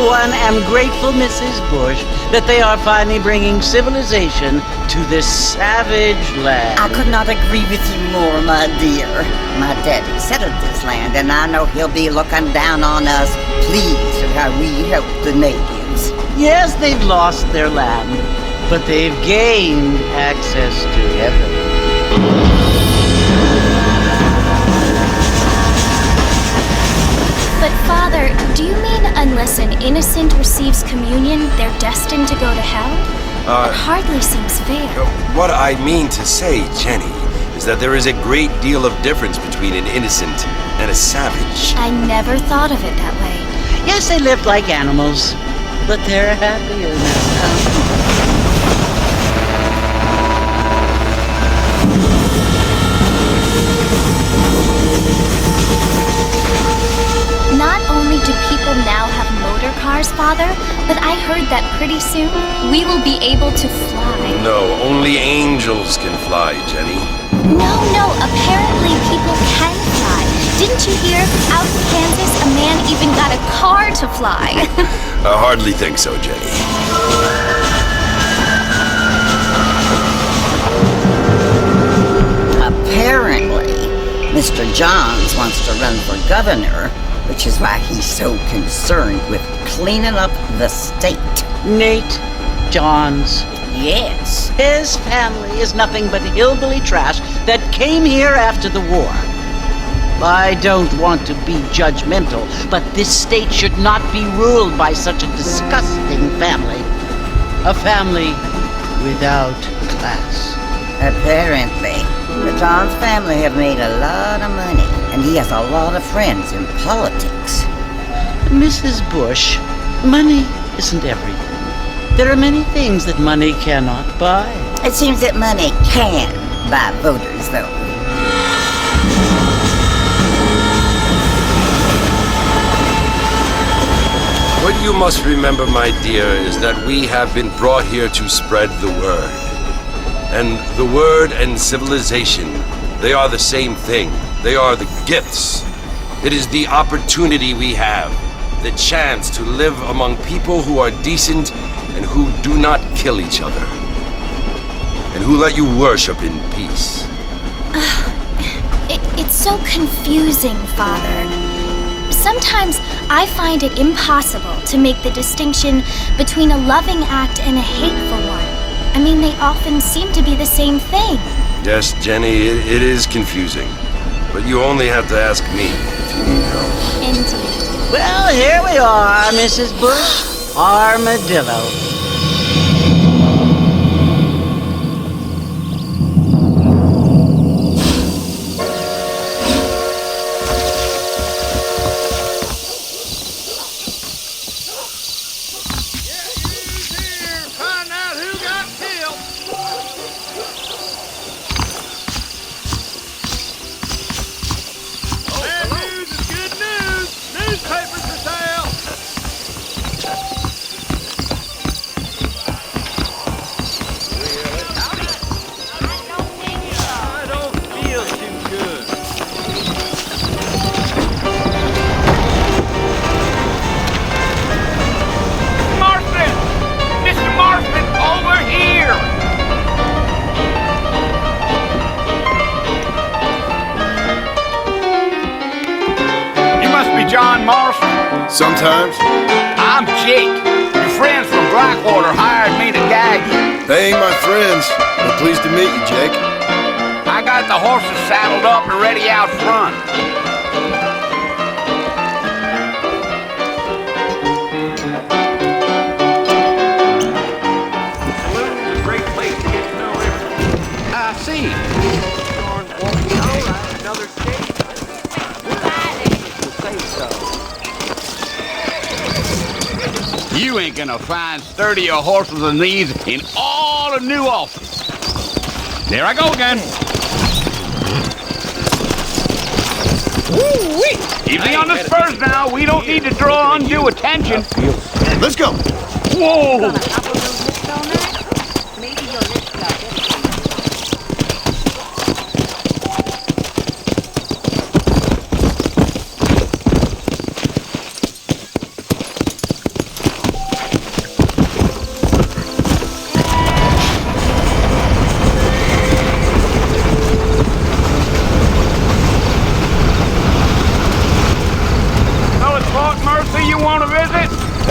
for one, am grateful, Mrs. Bush, that they are finally bringing civilization to this savage land. I could not agree with you more, my dear. My daddy settled this land, and I know he'll be looking down on us, pleased at how we help the natives. Yes, they've lost their land, but they've gained access to heaven. But Father, do you mean unless an innocent receives communion, they're destined to go to hell? That hardly seems fair. What I mean to say, Jenny, is that there is a great deal of difference between an innocent and a savage. I never thought of it that way. Yes, they lived like animals, but they're happier now. Not only do people now have motor cars, Father, but I heard that pretty soon we will be able to fly. No, only angels can fly, Jenny. No, apparently people can fly. Didn't you hear? Out in Kansas, a man even got a car to fly. I hardly think so, Jenny. Apparently, Mr. Johns wants to run for governor, which is why he's so concerned with cleaning up the state. Nate Johns. Yes. His family is nothing but hillbilly trash that came here after the war. I don't want to be judgmental, but this state should not be ruled by such a disgusting family. A family without class. Apparently, the Johns family have made a lot of money, and he has a lot of friends in politics. Mrs. Bush, money isn't everything. There are many things that money cannot buy. It seems that money can buy voters, though. What you must remember, my dear, is that we have been brought here to spread the word. And the word and civilization, they are the same thing. They are the gifts. It is the opportunity we have, the chance to live among people who are decent and who do not kill each other, and who let you worship in peace. It's so confusing, Father. Sometimes I find it impossible to make the distinction between a loving act and a hateful one. I mean, they often seem to be the same thing. Yes, Jenny, it is confusing. But you only have to ask me if you need help. Indeed. Well, here we are, Mrs. Bush. Armadillo. John Marston? Sometimes. I'm Jake. Your friends from Blackwater hired me to guide you. They ain't my friends, but pleased to meet you, Jake. I got the horses saddled up and ready out front. Saloon's a great place to get to know everyone. I see. All right, another stage. You ain't gonna find sturdier horses than these in all of New Ulster. There I go again. Woo-wee! Easy on the spurs now. We don't need to draw undue attention. Let's go. Whoa!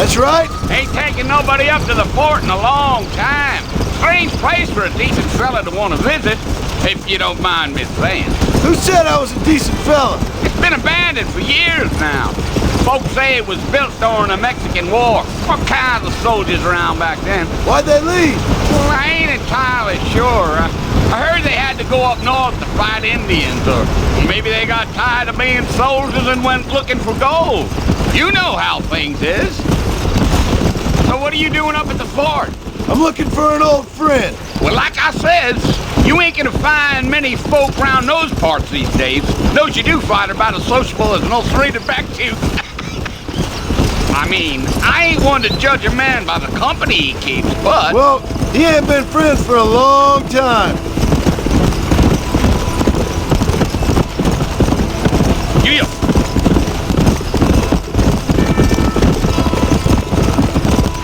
That's right. Ain't taken nobody up to the fort in a long time. Strange place for a decent fella to want to visit, if you don't mind me saying. Who said I was a decent fella? It's been abandoned for years now. Folks say it was built during the Mexican War. All kinds of soldiers around back then. Why'd they leave? Well, I ain't entirely sure. I heard they had to go up north to fight Indians, or maybe they got tired of being soldiers and went looking for gold. You know how things is. So what are you doing up at the fort? I'm looking for an old friend. Well, like I says, you ain't gonna find many folk around those parts these days. Those you do find are about as sociable as an ulcerated back tooth. I mean, I ain't one to judge a man by the company he keeps, but... Well, he ain't been friends for a long time. Yeah.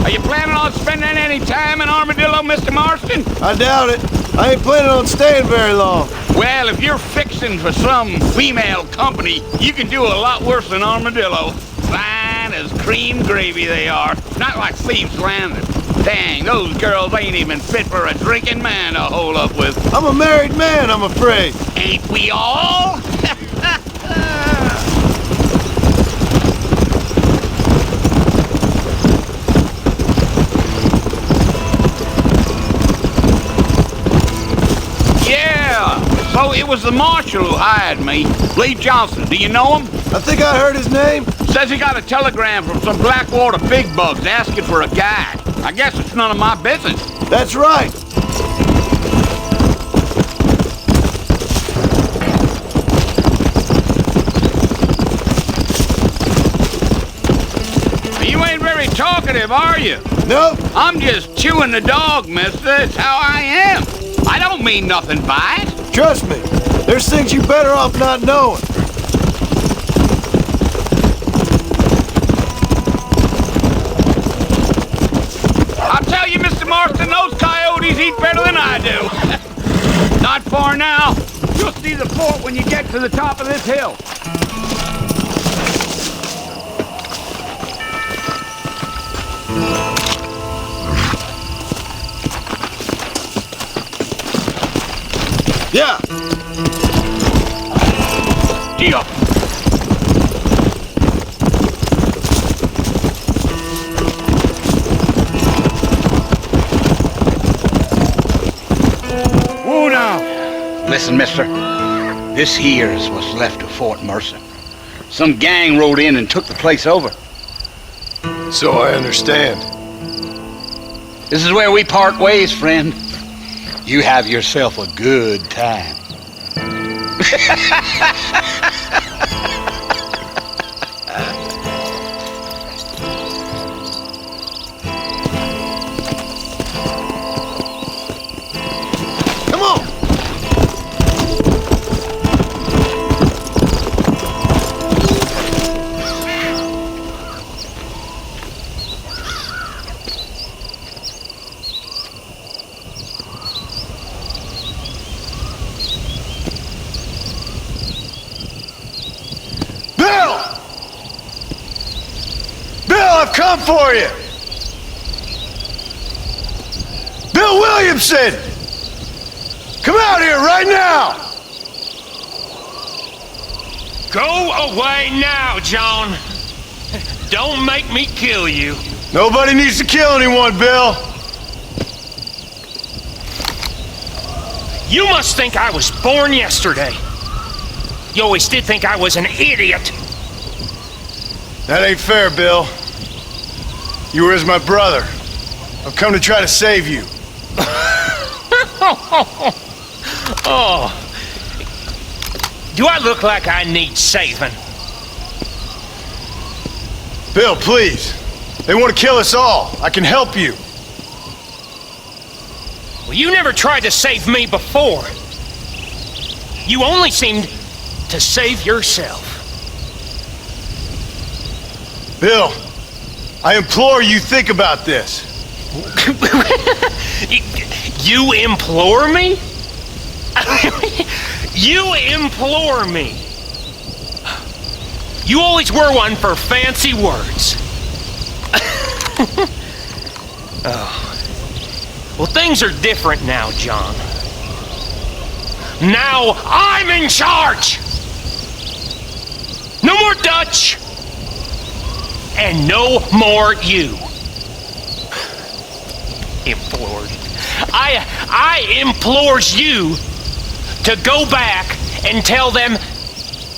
Are you planning on spending any time in Armadillo, Mr. Marston? I doubt it. I ain't planning on staying very long. Well, if you're fixing for some female company, you can do a lot worse than Armadillo. Fine as cream gravy they are. Not like Thieves' Landing. Dang, those girls ain't even fit for a drinking man to hole up with. I'm a married man, I'm afraid. Ain't we all? Yeah, so it was the marshal who hired me. Lee Johnson, do you know him? I think I heard his name. Says he got a telegram from some Blackwater big bugs asking for a guide. I guess it's none of my business. That's right. You ain't very talkative, are you? Nope. I'm just chewing the dog, mister. That's how I am. I don't mean nothing by it. Trust me. There's things you better off not knowing. I'll tell you, Mr. Marston, those coyotes eat better than I do. Not far now. You'll see the fort when you get to the top of this hill. Yeah. Deal. Whoa now. Listen, mister. This here is what's left of Fort Mercer. Some gang rode in and took the place over. So I understand. This is where we part ways, friend. You have yourself a good time. Come on. I've come for you! Bill Williamson! Come out here right now! Go away now, John. Don't make me kill you. Nobody needs to kill anyone, Bill. You must think I was born yesterday. You always did think I was an idiot. That ain't fair, Bill. You were as my brother. I've come to try to save you. Oh. Do I look like I need saving? Bill, please. They want to kill us all. I can help you. Well, you never tried to save me before. You only seemed to save yourself. Bill, I implore you think about this. You implore me? You implore me? You always were one for fancy words. Well, things are different now, John. Now I'm in charge! No more Dutch! And no more you. Implored. I implores you to go back and tell them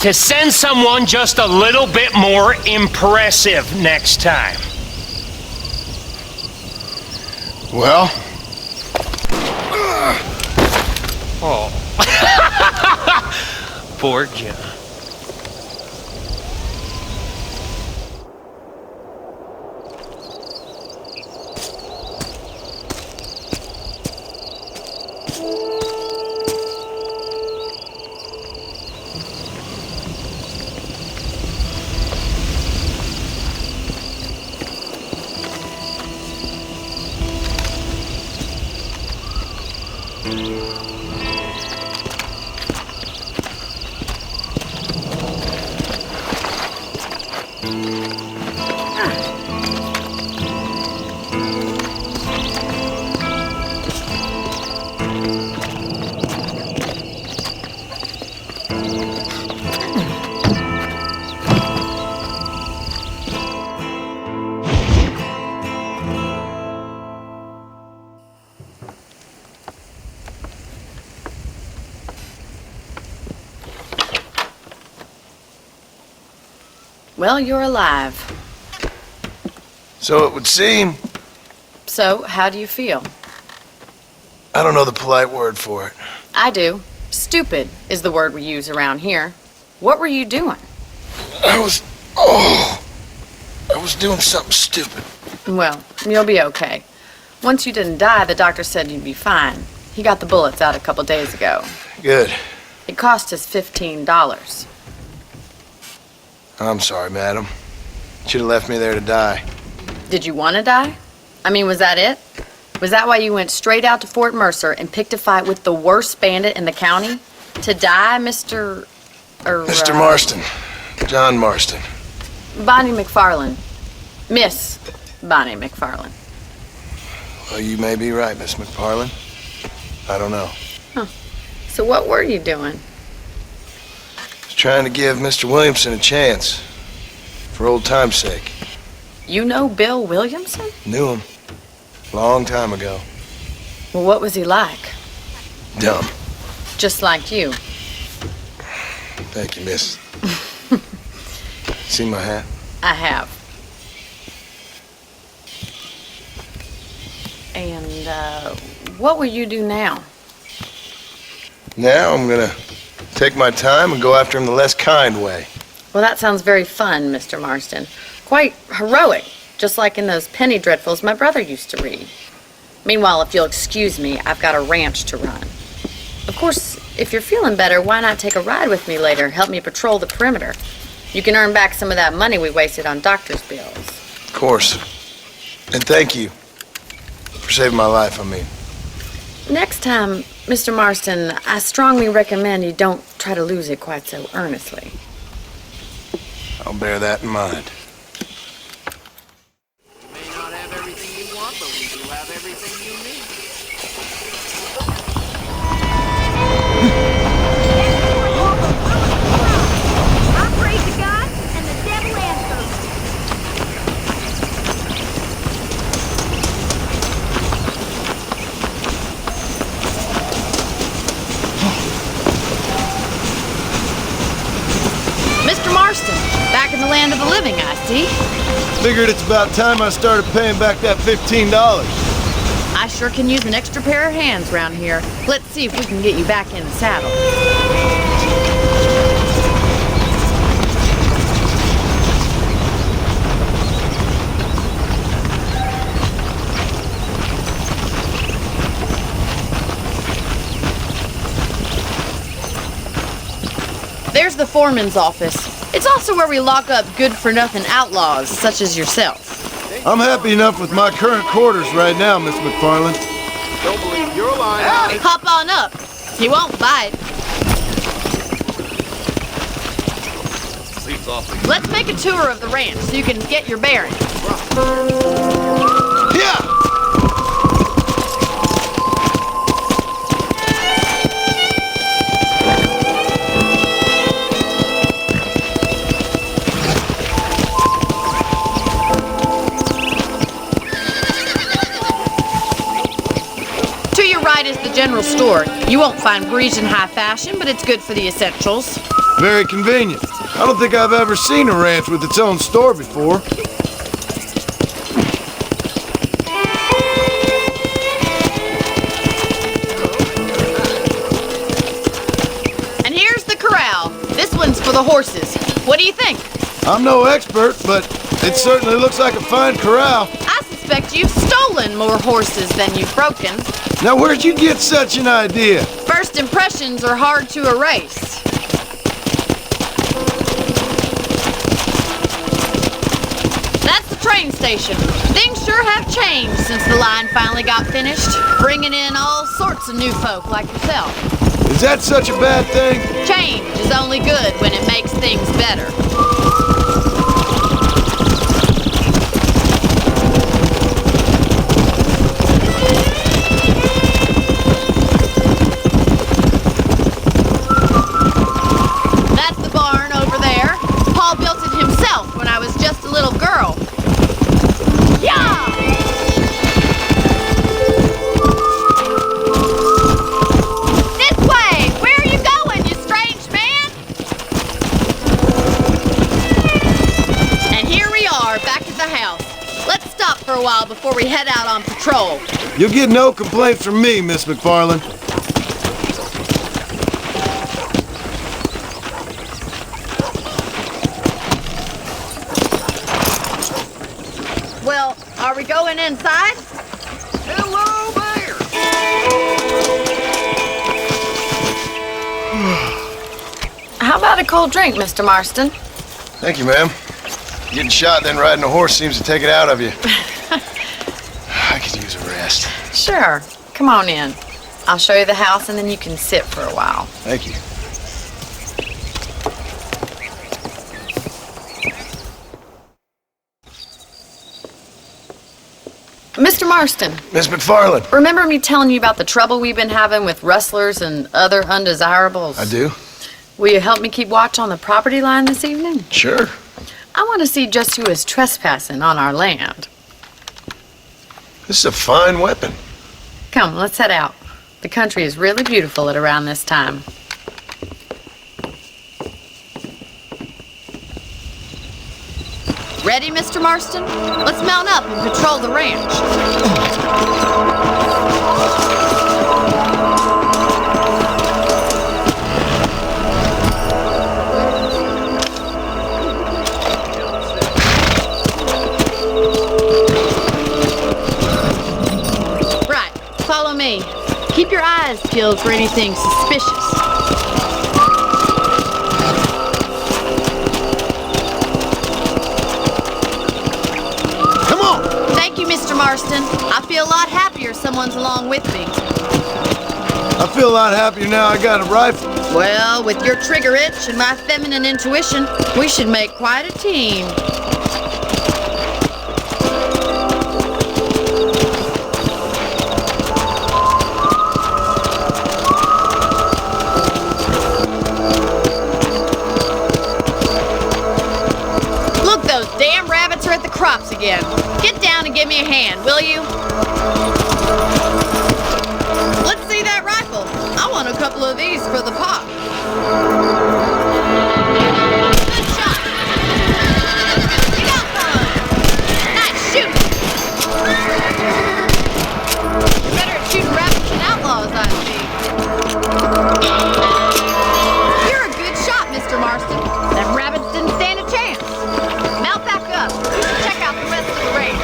to send someone just a little bit more impressive next time. Well? Oh. Poor John. Well, you're alive. So it would seem. So, how do you feel? I don't know the polite word for it. I do. Stupid is the word we use around here. What were you doing? I was doing something stupid. Well, you'll be okay. Once you didn't die, the doctor said you'd be fine. He got the bullets out a couple days ago. Good. It cost us $15. I'm sorry, madam. Should have left me there to die. Did you want to die? I mean, was that it? Was that why you went straight out to Fort Mercer and picked a fight with the worst bandit in the county? To die, Mr. Mr. Marston. John Marston. Bonnie McFarland. Miss Bonnie McFarland. Well, you may be right, Miss McFarland. I don't know. So what were you doing? I was trying to give Mr. Williamson a chance. For old time's sake. You know Bill Williamson? Knew him. Long time ago. Well, what was he like? Dumb. Just like you. Thank you, miss. See my hat? I have. And, what will you do now? Now I'm gonna take my time and go after him the less kind way. Well, that sounds very fun, Mr. Marston. Quite heroic, just like in those penny dreadfuls my brother used to read. Meanwhile, if you'll excuse me, I've got a ranch to run. Of course, if you're feeling better, why not take a ride with me later? Help me patrol the perimeter. You can earn back some of that money we wasted on doctor's bills. Of course. And thank you for saving my life, I mean. Next time, Mr. Marston, I strongly recommend you don't try to lose it quite so earnestly. I'll bear that in mind. We may not have everything you want, but we do have everything you need. I pray to God and the devil answers. Mr. Marston, back in the land of the living, I see. Figured it's about time I started paying back that $15. I sure can use an extra pair of hands round here. Let's see if we can get you back in the saddle. There's the foreman's office. It's also where we lock up good-for-nothing outlaws, such as yourself. I'm happy enough with my current quarters right now, Miss McFarland. Don't believe your line. Hop on up. You won't bite. See Let's make a tour of the ranch so you can get your bearings. Yeah! To your right is the general store. You won't find Parisian high fashion, but it's good for the essentials. Very convenient. I don't think I've ever seen a ranch with its own store before. And here's the corral. This one's for the horses. What do you think? I'm no expert, but it certainly looks like a fine corral. I suspect you've stolen more horses than you've broken. Now, where'd you get such an idea? First impressions are hard to erase. That's the train station. Things sure have changed since the line finally got finished, bringing in all sorts of new folk like yourself. Is that such a bad thing? Change is only good when it makes things better. That's the barn over there. Paul built it himself when I was just a little girl. Yeah! This way! Where are you going, you strange man? And here we are, back at the house. Let's stop for a while before we head out on patrol. You'll get no complaint from me, Miss McFarland. Well, are we going inside? Hello there! How about a cold drink, Mr. Marston? Thank you, ma'am. Getting shot, then riding a horse seems to take it out of you. I could use a rest. Sure. Come on in. I'll show you the house and then you can sit for a while. Thank you. Mr. Marston, Miss McFarland. remember me telling you about the trouble we've been having with rustlers and other undesirables? I do? Will you help me keep watch on the property line this evening? Sure. I want to see just who is trespassing on our land. This is a fine weapon. Come, let's head out. The country is really beautiful at around this time. Ready, Mr. Marston? Let's mount up and patrol the ranch. Right, follow me. Keep your eyes peeled for anything suspicious. Come on! Thank you, Mr. Marston. I feel a lot happier someone's along with me. I feel a lot happier now I got a rifle. Well, with your trigger itch and my feminine intuition, we should make quite a team. Look, those damn rabbits are at the crops again. Get down and give me a hand, will you? Let's see that rifle. I want a couple of these for the pop. Good shot. You got one. Nice shooting. You're better at shooting rabbits than outlaws, I see. You're a good shot, Mr. Marston. Them rabbits didn't stand a chance. Mount back up. We should check out the rest of the range.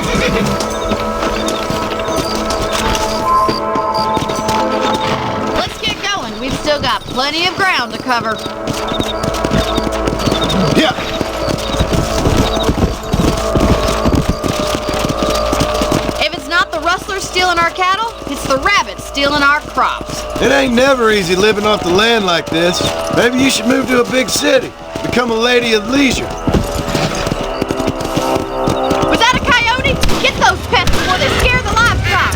Let's get going. We've still got plenty of ground to cover. Yeah! If it's not the rustlers stealing our cattle, it's the rabbits stealing our crops. It ain't never easy living off the land like this. Maybe you should move to a big city. become a lady of leisure. Was that a coyote? Get those pests before they scare the livestock!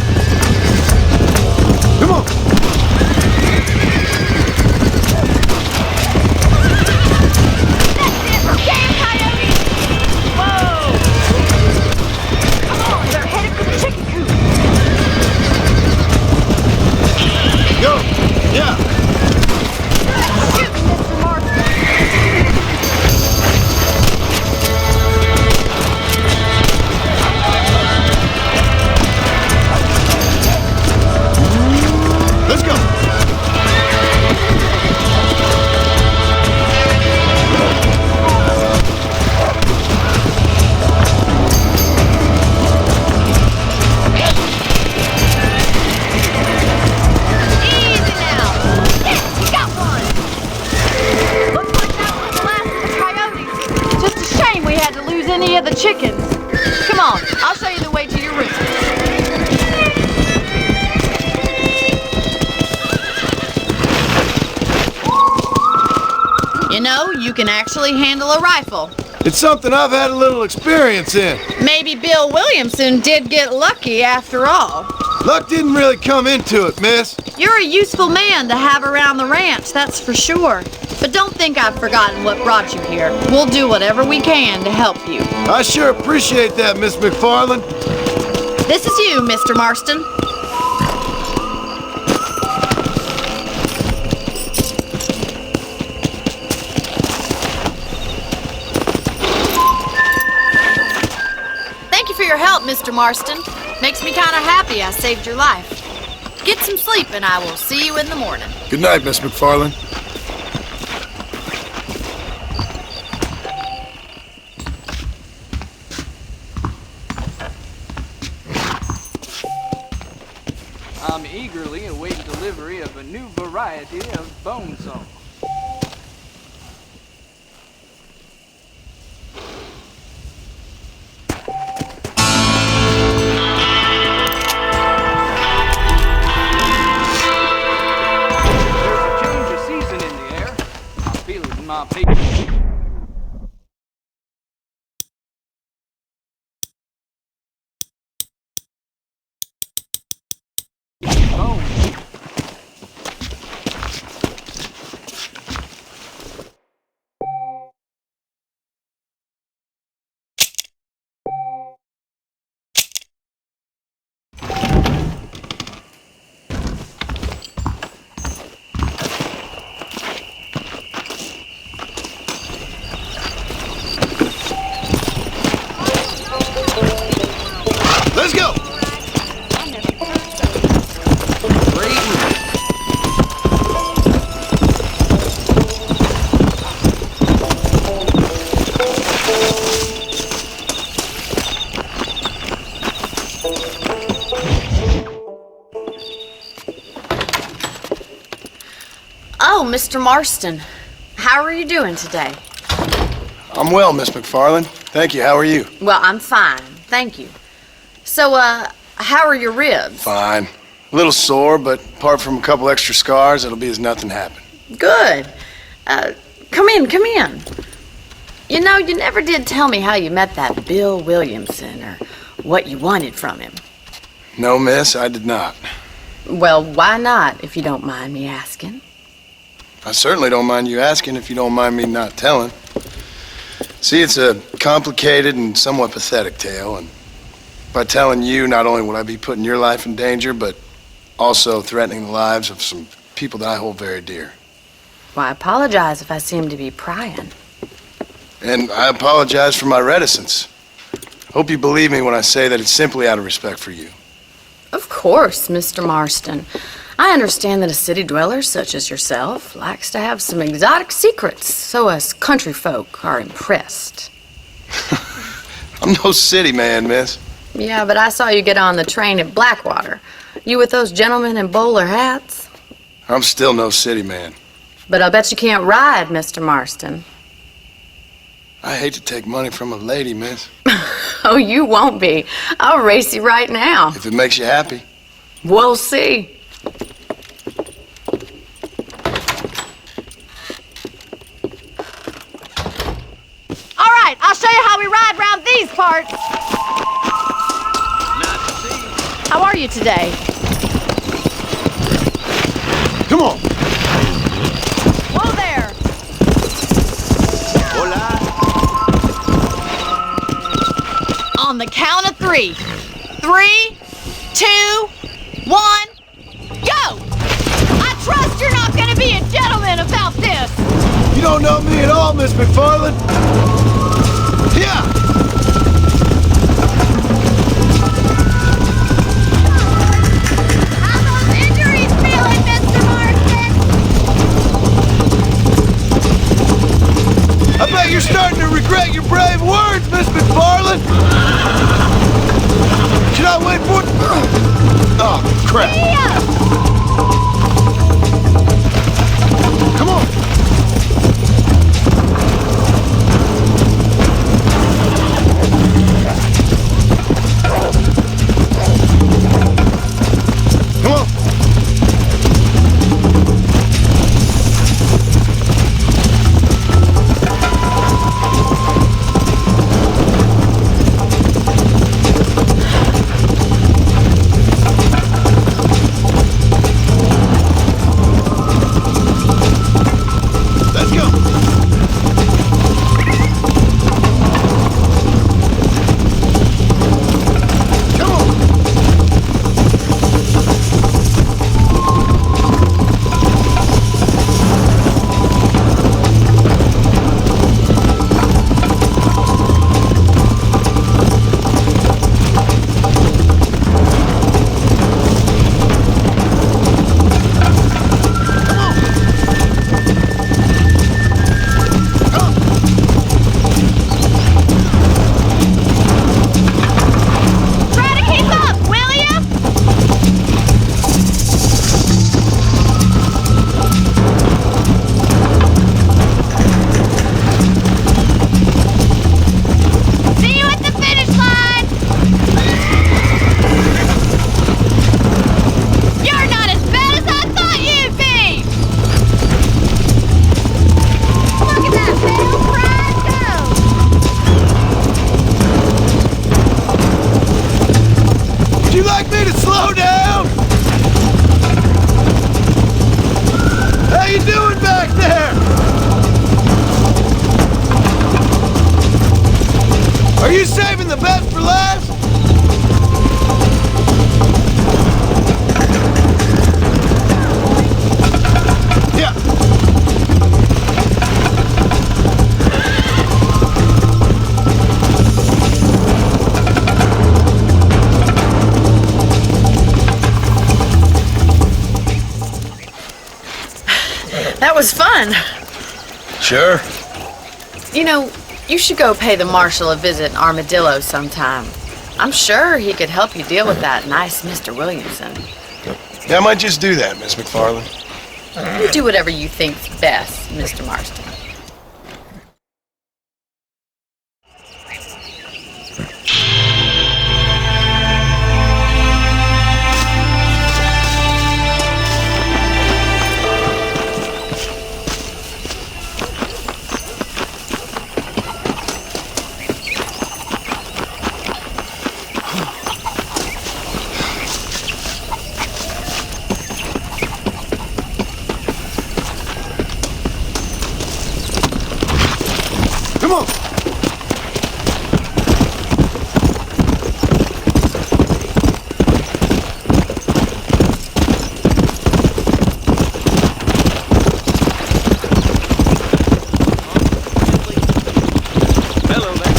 Come on! That's it! Damn coyotes! Whoa! Come on, they're headed for the chicken coop! Go! Yeah! Shoot, Mr. Marston! Let's go! Easy now! Yes, we got one! Looks like that was the last of the coyotes. Just a shame we had to lose any of the chickens. Come on, I'll show you the way to your room. You know, you can actually handle a rifle. It's something I've had a little experience in. Maybe Bill Williamson did get lucky after all. Luck didn't really come into it, miss. You're a useful man to have around the ranch, that's for sure. But don't think I've forgotten what brought you here. We'll do whatever we can to help you. I sure appreciate that, Miss McFarland. This is you, Mr. Marston. Thank you for your help, Mr. Marston. Makes me kind of happy I saved your life. Get some sleep and I will see you in the morning. Good night, Miss McFarland. I'm eagerly awaiting delivery of a new variety of bone saw. There's a change of season in the air. I feel it in my paper. Bone. Let's go! Oh, Mr. Marston. How are you doing today? I'm well, Miss McFarland. Thank you. How are you? Well, I'm fine. Thank you. So, how are your ribs? Fine. A little sore, but apart from a couple extra scars, it'll be as nothing happened. Good. Come in. You know, you never did tell me how you met that Bill Williamson or what you wanted from him. No, miss, I did not. Well, why not, if you don't mind me asking? I certainly don't mind you asking if you don't mind me not telling. See, it's a complicated and somewhat pathetic tale, and by telling you, not only would I be putting your life in danger, but also threatening the lives of some people that I hold very dear. Well, I apologize if I seem to be prying. And I apologize for my reticence. Hope you believe me when I say that it's simply out of respect for you. Of course, Mr. Marston. I understand that a city dweller such as yourself likes to have some exotic secrets, so us country folk are impressed. I'm no city man, miss. Yeah, but I saw you get on the train at Blackwater. You with those gentlemen in bowler hats? I'm still no city man. But I'll bet you can't ride, Mr. Marston. I hate to take money from a lady, miss. Oh, you won't be. I'll race you right now. If it makes you happy. We'll see. How are you today? Come on. Whoa there! On the count of 3. 3, 2, 1, go! I trust you're not gonna be a gentleman about this! You don't know me at all, Miss McFarland. Yeah. How those injuries feeling, Mr. Marston? I bet you're starting to regret your brave words, Miss McFarland. Should I wait for it? Oh, crap. Come on. Come on. Let's go. Come on. Try to keep up, will ya? See you at the finish line! You're not as bad as I thought you'd be! Look at that little pride go! Would you like me to slow down? How you doing back there? Are you saving the best for last? Yeah. That was fun. Sure. You know, you should go pay the marshal a visit in Armadillo sometime. I'm sure he could help you deal with that nice Mr. Williamson. Yeah, I might just do that, Miss McFarland. You do whatever you think's best, Mr. Marston. Come on. Hello there.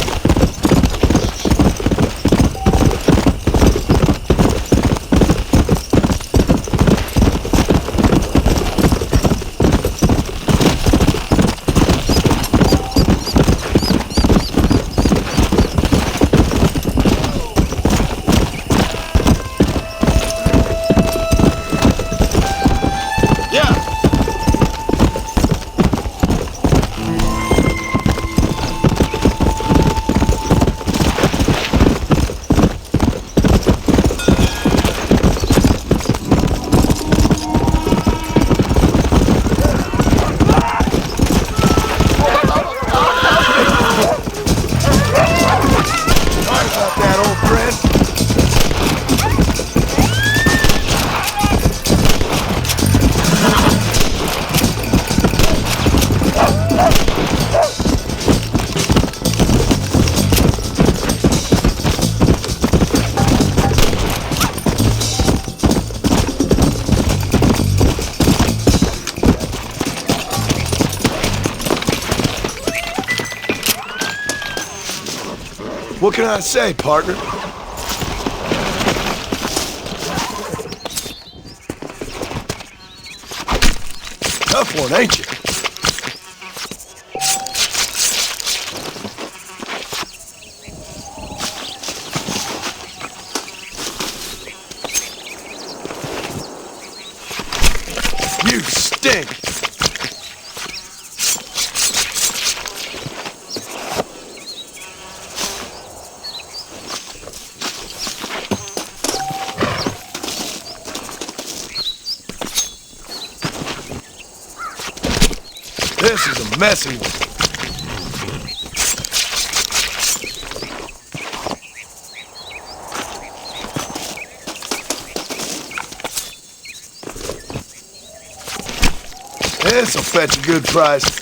old friend. What can I say, partner? Tough one, ain't you? You stink! This is a messy one. This'll fetch a good price.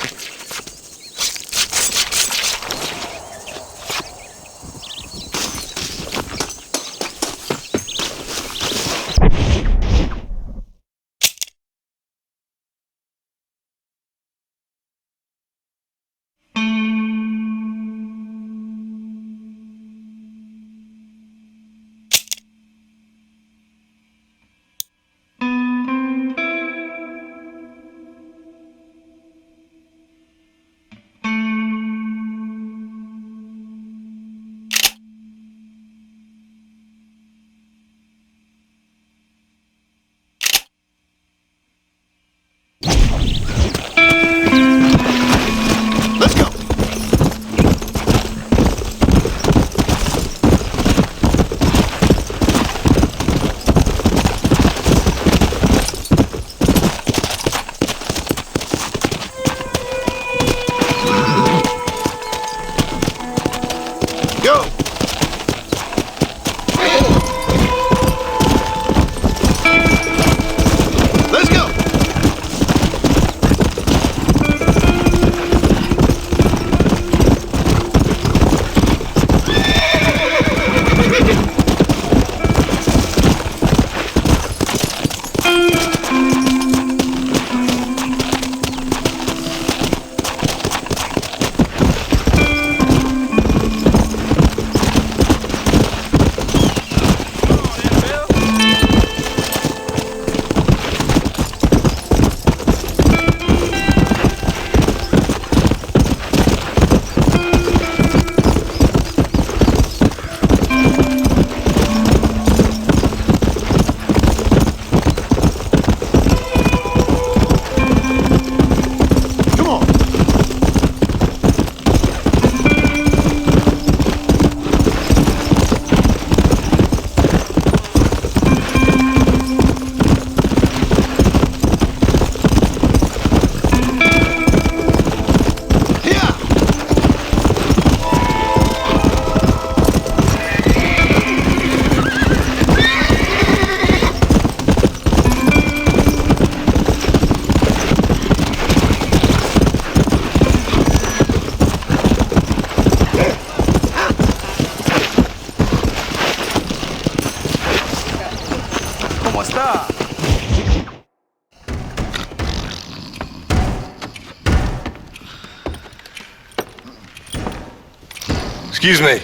Excuse me.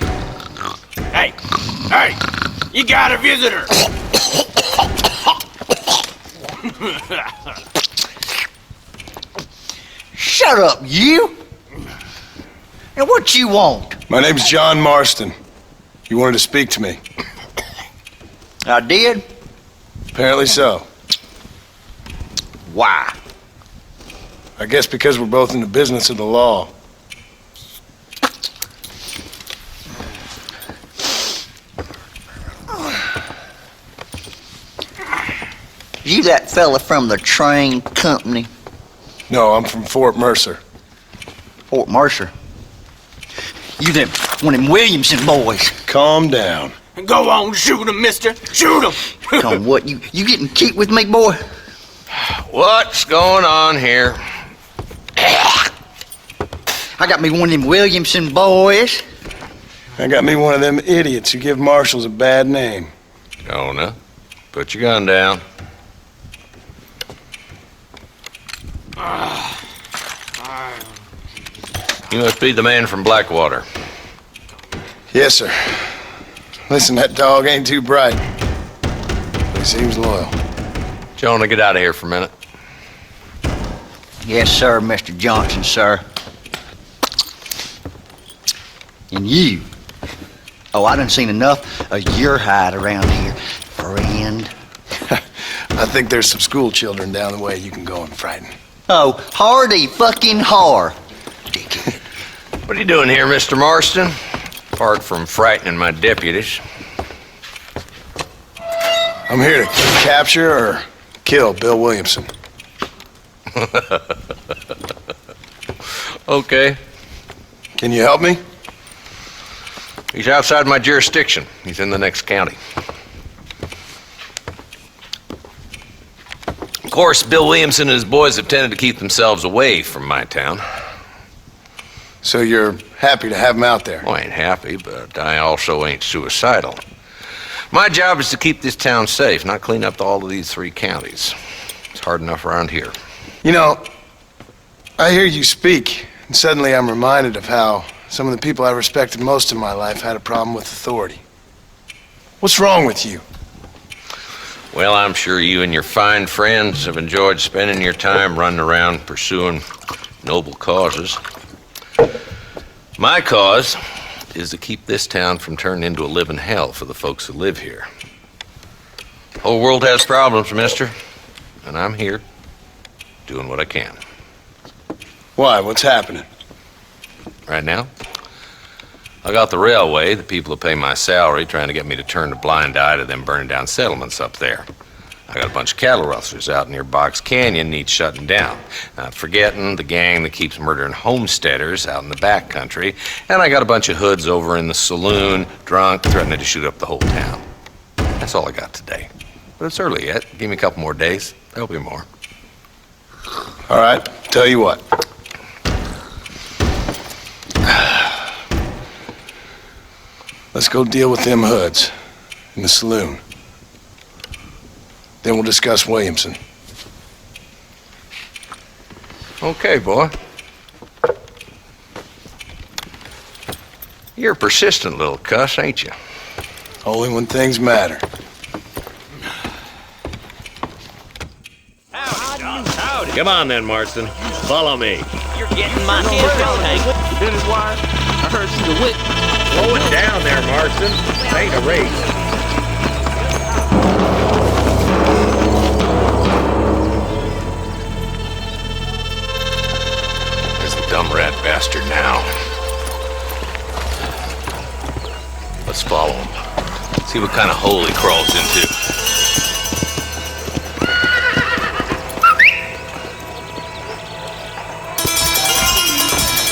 Hey, you got a visitor. Shut up, you! And what you want? My name's John Marston. You wanted to speak to me. I did? Apparently so. Why? I guess because we're both in the business of the law. You that fella from the train company? No, I'm from Fort Mercer. Fort Mercer? You them one of them Williamson boys? calm down. Go on, shoot him, mister. Shoot him. Come, what? You getting cute with me, boy? What's going on here? I got me one of them Williamson boys. I got me one of them idiots who give marshals a bad name. Jonah, put your gun down. You must be the man from Blackwater. Yes, sir. Listen, that dog ain't too bright, but he seems loyal. Jonah, get out of here for a minute. Yes, sir, Mr. Johnson, sir. And you. Oh, I done seen enough of your hide around here, friend. I think there's some school children down the way you can go and frighten. Oh, hardy fucking har. Dickhead. What are you doing here, Mr. Marston? Apart from frightening my deputies. I'm here to capture or kill Bill Williamson. Okay. Can you help me? He's outside my jurisdiction. He's in the next county. Of course, Bill Williamson and his boys have tended to keep themselves away from my town. So you're happy to have him out there? Well, I ain't happy, but I also ain't suicidal. My job is to keep this town safe, not clean up all of these 3 counties. It's hard enough around here. You know, I hear you speak, and suddenly I'm reminded of how some of the people I respected most in my life had a problem with authority. What's wrong with you? Well, I'm sure you and your fine friends have enjoyed spending your time running around pursuing noble causes. My cause is to keep this town from turning into a living hell for the folks who live here. The whole world has problems, mister, and I'm here doing what I can. Why? What's happening? Right now, I got the railway, the people who pay my salary, trying to get me to turn a blind eye to them burning down settlements up there. I got a bunch of cattle rustlers out near Box Canyon needs shutting down. Not forgetting the gang that keeps murdering homesteaders out in the back country. And I got a bunch of hoods over in the saloon, drunk, threatening to shoot up the whole town. That's all I got today. But it's early yet. Give me a couple more days. There'll be more. All right, tell you what. Let's go deal with them hoods in the saloon. Then we'll discuss Williamson. Okay, boy. You're a persistent little cuss, ain't you? Only when things matter. Howdy. Come on then, Marston. Follow me. You're getting my head tangled. Dennis Wire, I heard she's a witch. Slow it down there, Marston. This ain't a race. There's the dumb rat bastard now. Let's follow him. See what kind of hole he crawls into.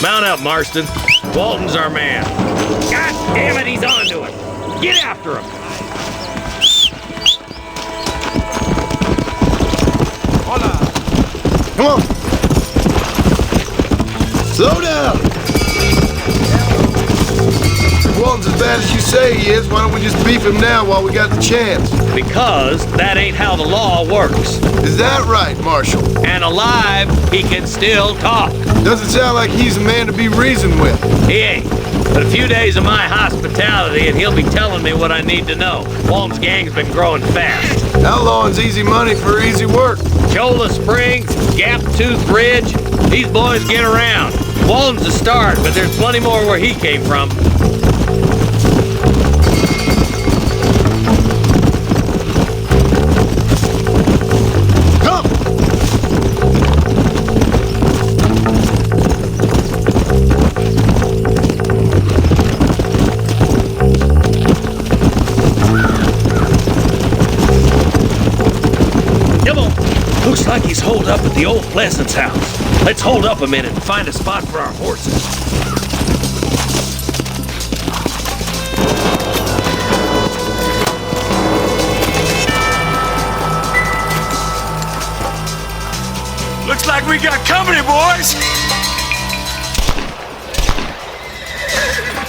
Mount up, Marston. Walton's our man. God damn it, he's on to it. Get after him. Hola. Come on. Slow down. If Walton's as bad as you say he is, why don't we just beef him now while we got the chance? Because that ain't how the law works. Is that right, Marshal? And alive, he can still talk. Doesn't sound like he's a man to be reasoned with. He ain't. But a few days of my hospitality and he'll be telling me what I need to know. Walton's gang's been growing fast. Outlawing's easy money for easy work. Cholla Springs, Gap Tooth Ridge, these boys get around. Walton's a start, but there's plenty more where he came from. Looks like he's holed up at the old Pleasance house. Let's hold up a minute and find a spot for our horses. Looks like we got company, boys!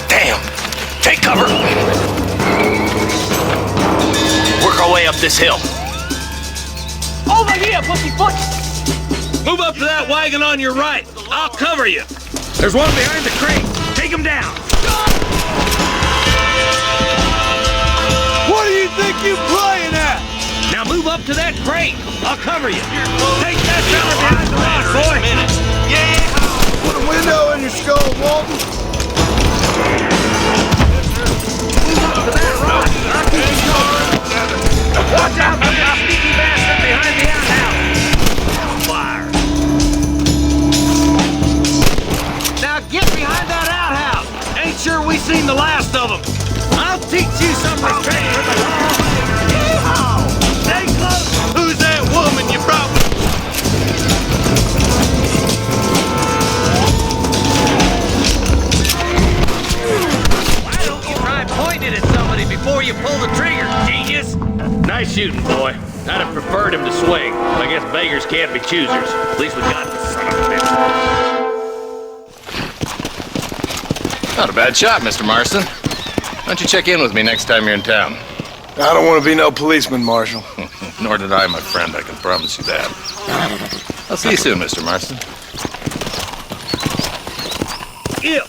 Damn! Take cover! Work our way up this hill. Over here, pussyfoot! Move up to that wagon on your right. I'll cover you. There's one behind the crate. Take him down. What do you think you're playing at? Now move up to that crate. I'll cover you. Take that fella behind the rock, boy. Yeah! Put a window in your skull, Walton. Move up to that rock. I'll keep you covered. Watch out for that sneaky bastard behind the outhouse. Fire. Now get behind that outhouse. Ain't sure we seen the last of them. I'll teach you some respect for the law. Yeehaw! Stay close. Who's that woman you brought with you? Why don't you try pointing at somebody before you pull the trigger, genius? Nice shooting, boy. I'd have preferred him to swing. I guess beggars can't be choosers. At least we got the son of a bitch. Not a bad shot, Mr. Marston. Why don't you check in with me next time you're in town? I don't want to be no policeman, Marshal. Nor did I, my friend. I can promise you that. I'll see you soon, Mr. Marston. Yeah.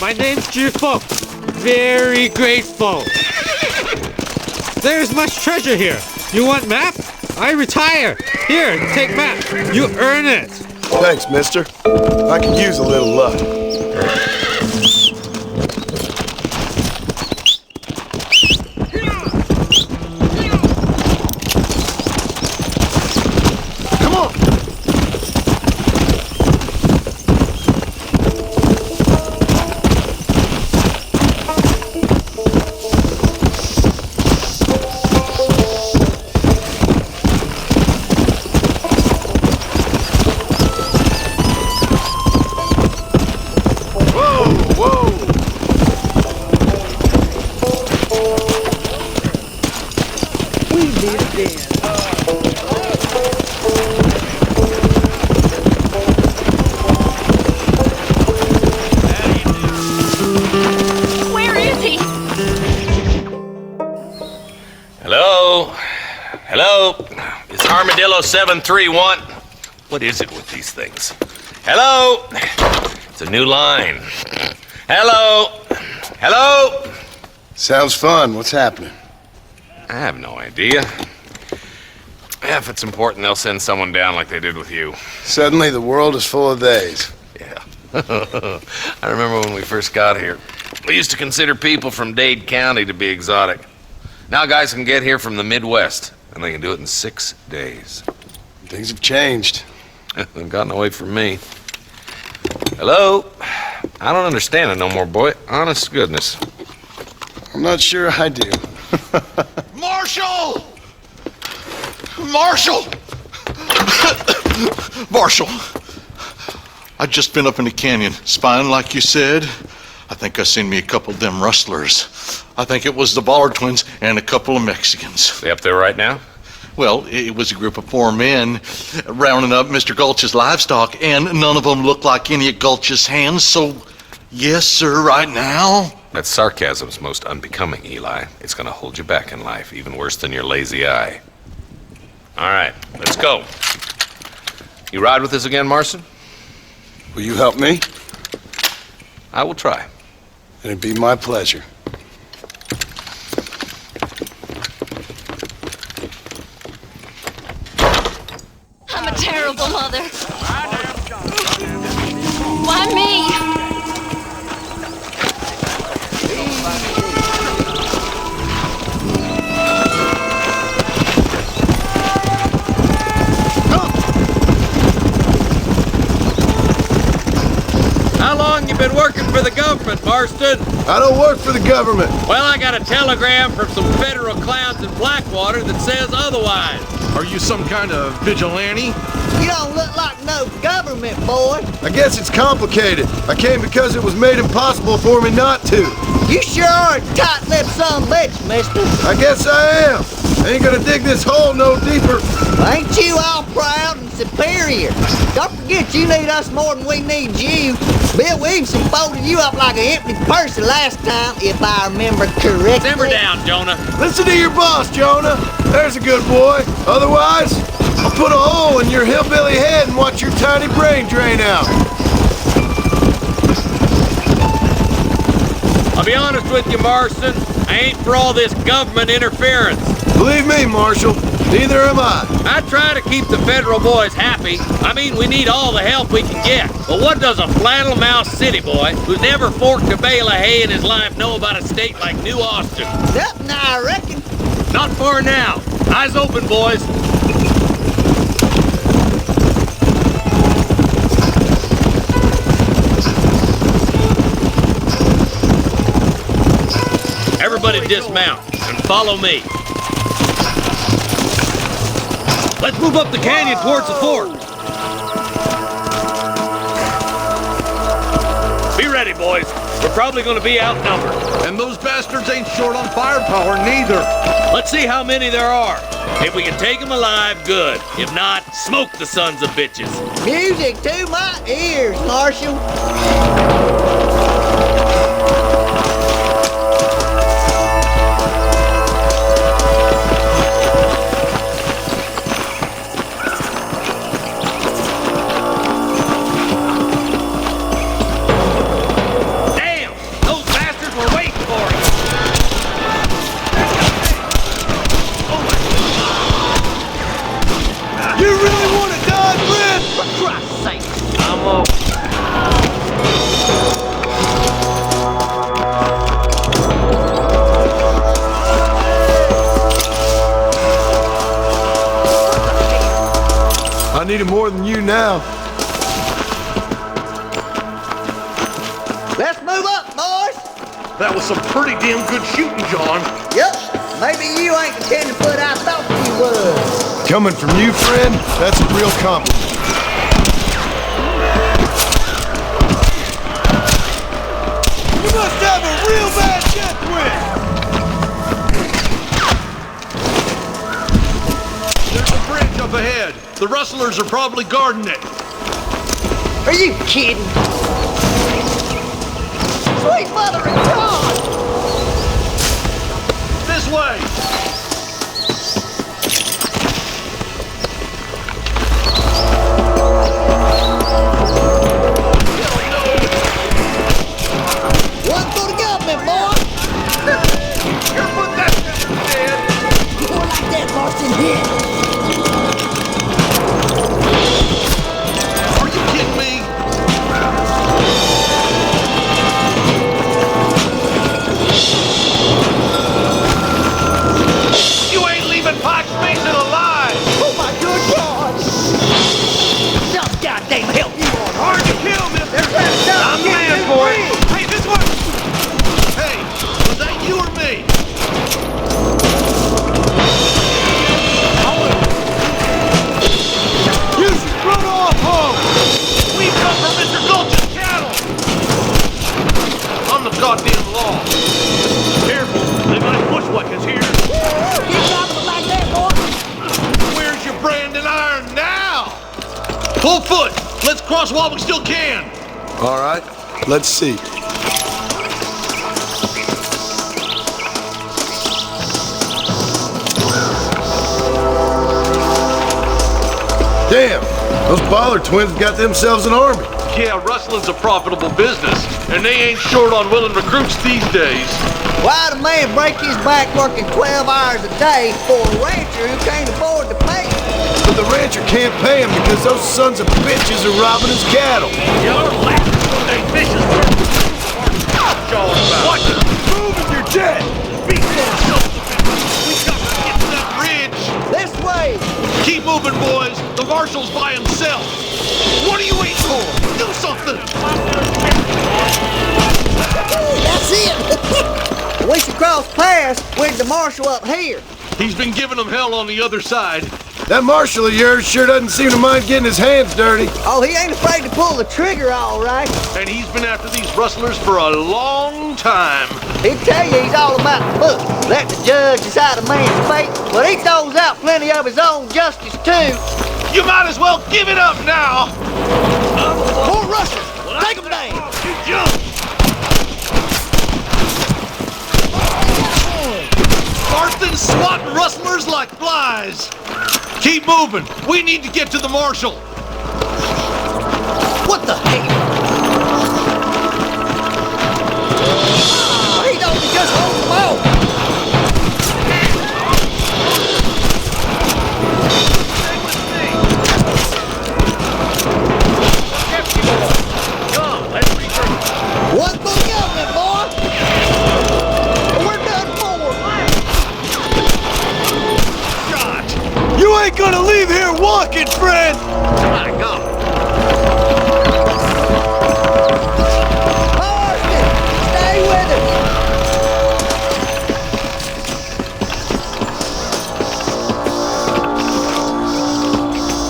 My name's Cheerful. Very grateful. There's much treasure here. You want map? I retire. Here, take map. You earn it. Thanks, mister. I could use a little luck. Whoa! Kilo 731. What is it with these things? Hello? It's a new line. Hello? Hello? Sounds fun. What's happening? I have no idea. Yeah, if it's important, they'll send someone down like they did with you. Suddenly, the world is full of theys. Yeah. I remember when we first got here. We used to consider people from Dade County to be exotic. Now guys can get here from the Midwest, and they can do it in 6 days. Things have changed. They've gotten away from me. Hello? I don't understand it no more, boy. Honest to goodness. I'm not sure I do. Marshall! Marshall! Marshall! I'd just been up in the canyon, spying like you said. I think I seen me a couple of them rustlers. I think it was the Ballard twins and a couple of Mexicans. They up there right now? Well, it was a group of 4 men rounding up Mr. Gulch's livestock, and none of them looked like any of Gulch's hands, so yes, sir, right now. That sarcasm's most unbecoming, Eli. It's gonna hold you back in life, even worse than your lazy eye. All right, let's go. You ride with us again, Marston? Will you help me? I will try. It'd be my pleasure. I'm a terrible mother. Why me? How long you been working for the government, Marston? I don't work for the government. Well, I got a telegram from some federal clowns in Blackwater that says otherwise. Are you some kind of vigilante? You don't look like no government boy. I guess it's complicated. I came because it was made impossible for me not to. You sure are a tight-lipped son of a bitch, mister. I guess I am. I ain't gonna dig this hole no deeper. Ain't you all proud and superior? Don't forget you need us more than we need you. Bill Williamson folded you up like an empty person last time, if I remember correctly. Simmer down, Jonah. Listen to your boss, Jonah. There's a good boy. Otherwise, I'll put a hole in your hillbilly head and watch your tiny brain drain out. I'll be honest with you, Marston. I ain't for all this government interference. Believe me, Marshal, neither am I. I try to keep the federal boys happy. I mean, we need all the help we can get. But what does a flannel-mouthed city boy who's never forked a bale of hay in his life know about a state like New Austin? Nothing, I reckon. Not far now. Eyes open, boys. Everybody dismount and follow me. Let's move up the canyon towards the fort. Be ready, boys. We're probably going to be outnumbered. And those bastards ain't short on firepower, neither. Let's see how many there are. If we can take them alive, good. If not, smoke the sons of bitches. Music to my ears, Marshal. I need it more than you now. Let's move up, boys. That was some pretty damn good shooting, John. Yep. Maybe you ain't the tenderfoot I thought you was. Coming from you, friend, that's a real compliment. You must have a real bad jet twin! There's a bridge up ahead. The rustlers are probably guarding it. Are you kidding? Sweet mother of God! This way! goddamn help you want? Hard to kill, mister. They're trying to stop I'm the man for it. Hey, this one. Hey, was that you or me? You should run off home. We come from Mr. Gulch's cattle. I'm the goddamn law. Careful, they might bushwhackers here. Keep dropping like that, boy. Where's your branding iron now? Full foot. Let's cross while we still can. All right, let's see. Damn, those Bollard twins got themselves an army. Yeah, rustling's a profitable business, and they ain't short on willing recruits these days. Why'd a man break his back working 12 hours a day for a rancher who can't afford to pay him? But the rancher can't pay him because those sons of bitches are robbing his cattle. You're laughing when they fishes work. What? Move if you're dead! Be yourself! We got to get to that bridge! This way! Keep moving, boys! The marshal's by himself! What are you waiting for? Do something! That's it! We should cross paths with the marshal up here. He's been giving them hell on the other side. That marshal of yours sure doesn't seem to mind getting his hands dirty. Oh, he ain't afraid to pull the trigger, all right. And he's been after these rustlers for a long time. He'd tell you he's all about the book. Let the judge decide a man's fate, but he throws out plenty of his own justice, too. You might as well give it up now! More rustlers! Take them down! You jump! Marston's swatting rustlers like flies! Keep moving! We need to get to the marshal! What the hell? He's only just holding them off! One for the government, boy! We're done for! Shot! You ain't gonna leave here walking, friend! My God! Marston, stay with us!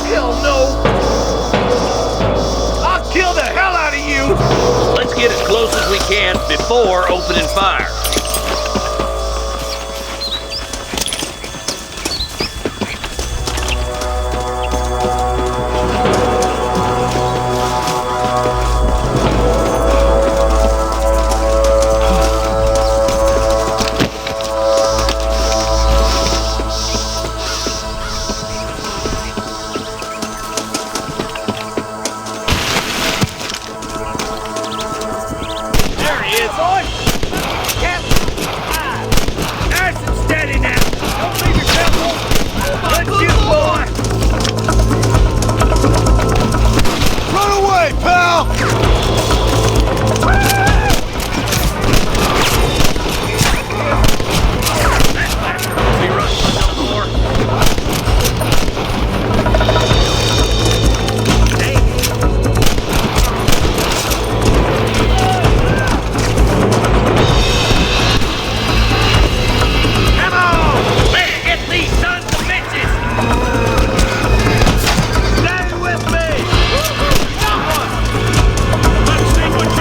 Hell no! I'll kill the hell out of you! Let's get as close as we can before opening fire. There he is, boy! Nice and steady now. Don't leave yourself open. Good shoot, boy. Run away, pal! Be running a little more. Come on! Let's get these sons of bitches! Stay with me!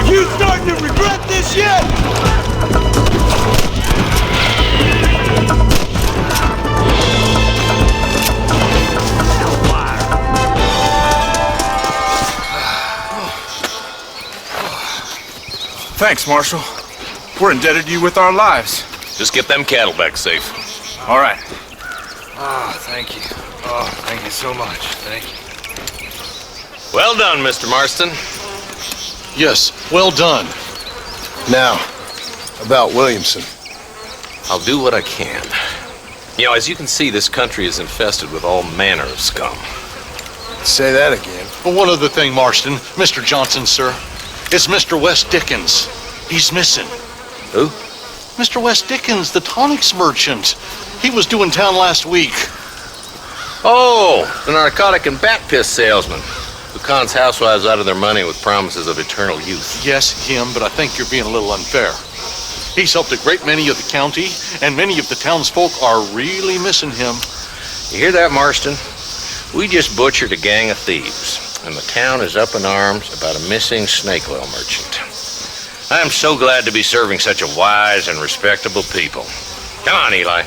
You starting to regret this yet? Thanks, Marshal. We're indebted to you with our lives. Just get them cattle back safe. All right. Ah, thank you. Oh, thank you so much. Thank you. Well done, Mr. Marston. Yes, well done. Now, about Williamson. I'll do what I can. You know, as you can see, this country is infested with all manner of scum. Say that again. But one other thing, Marston. Mr. Johnson, sir. It's Mr. Wes Dickens. He's missing. Who? Mr. Wes Dickens, the tonics merchant. He was due in town last week. Oh, the narcotic and bat piss salesman. Khan's housewives out of their money with promises of eternal youth. Yes, him, but I think you're being a little unfair. He's helped a great many of the county, and many of the townsfolk are really missing him. You hear that, Marston? We just butchered a gang of thieves, and the town is up in arms about a missing snake oil merchant. I am so glad to be serving such a wise and respectable people. Come on, Eli.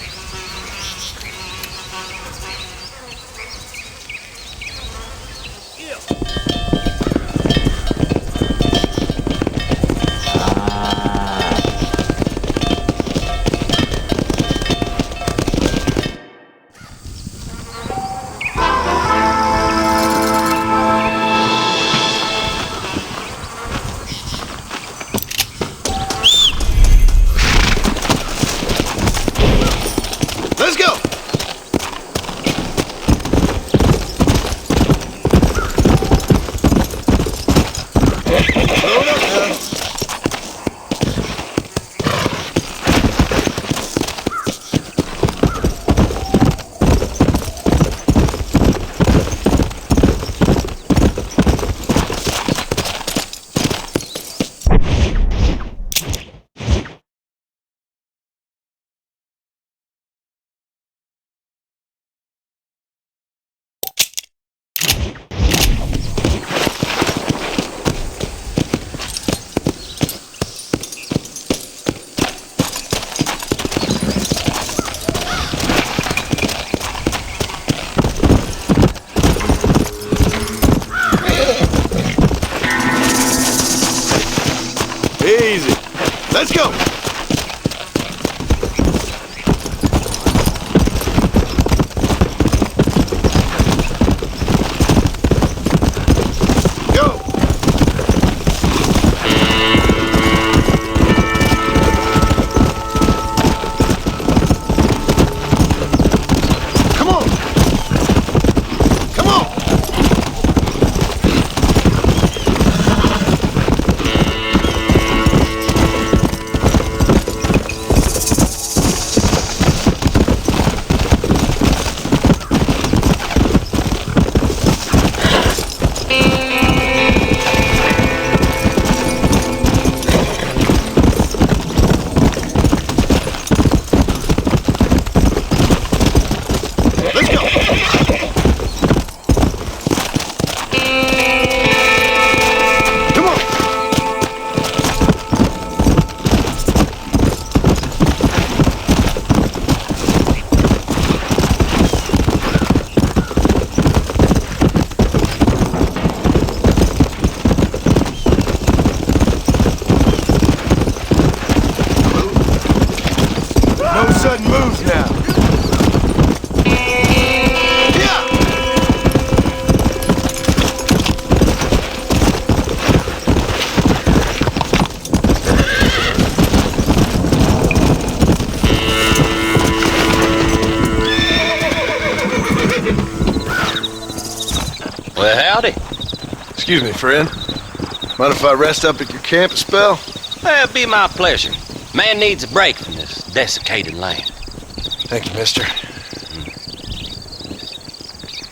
Let's go! Easy. Let's go. Go. Come on. Come on. Let's go. Come on. No sudden moves now. Well, howdy. Excuse me, friend. Mind if I rest up at your camp a spell? It'd be my pleasure. Man needs a break from this desiccated land. Thank you, mister.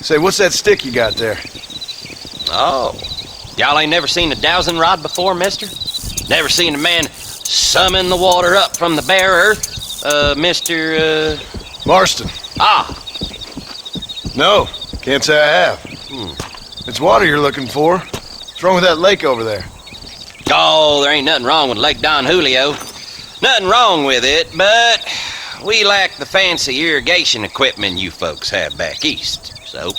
Say, what's that stick you got there? Oh, y'all ain't never seen a dowsing rod before, mister? Never seen a man summon the water up from the bare earth? Mr. Marston. Ah. No, can't say I have. It's water you're looking for. What's wrong with that lake over there? Oh, there ain't nothing wrong with Lake Don Julio. Nothing wrong with it, but we lack the fancy irrigation equipment you folks have back east. So,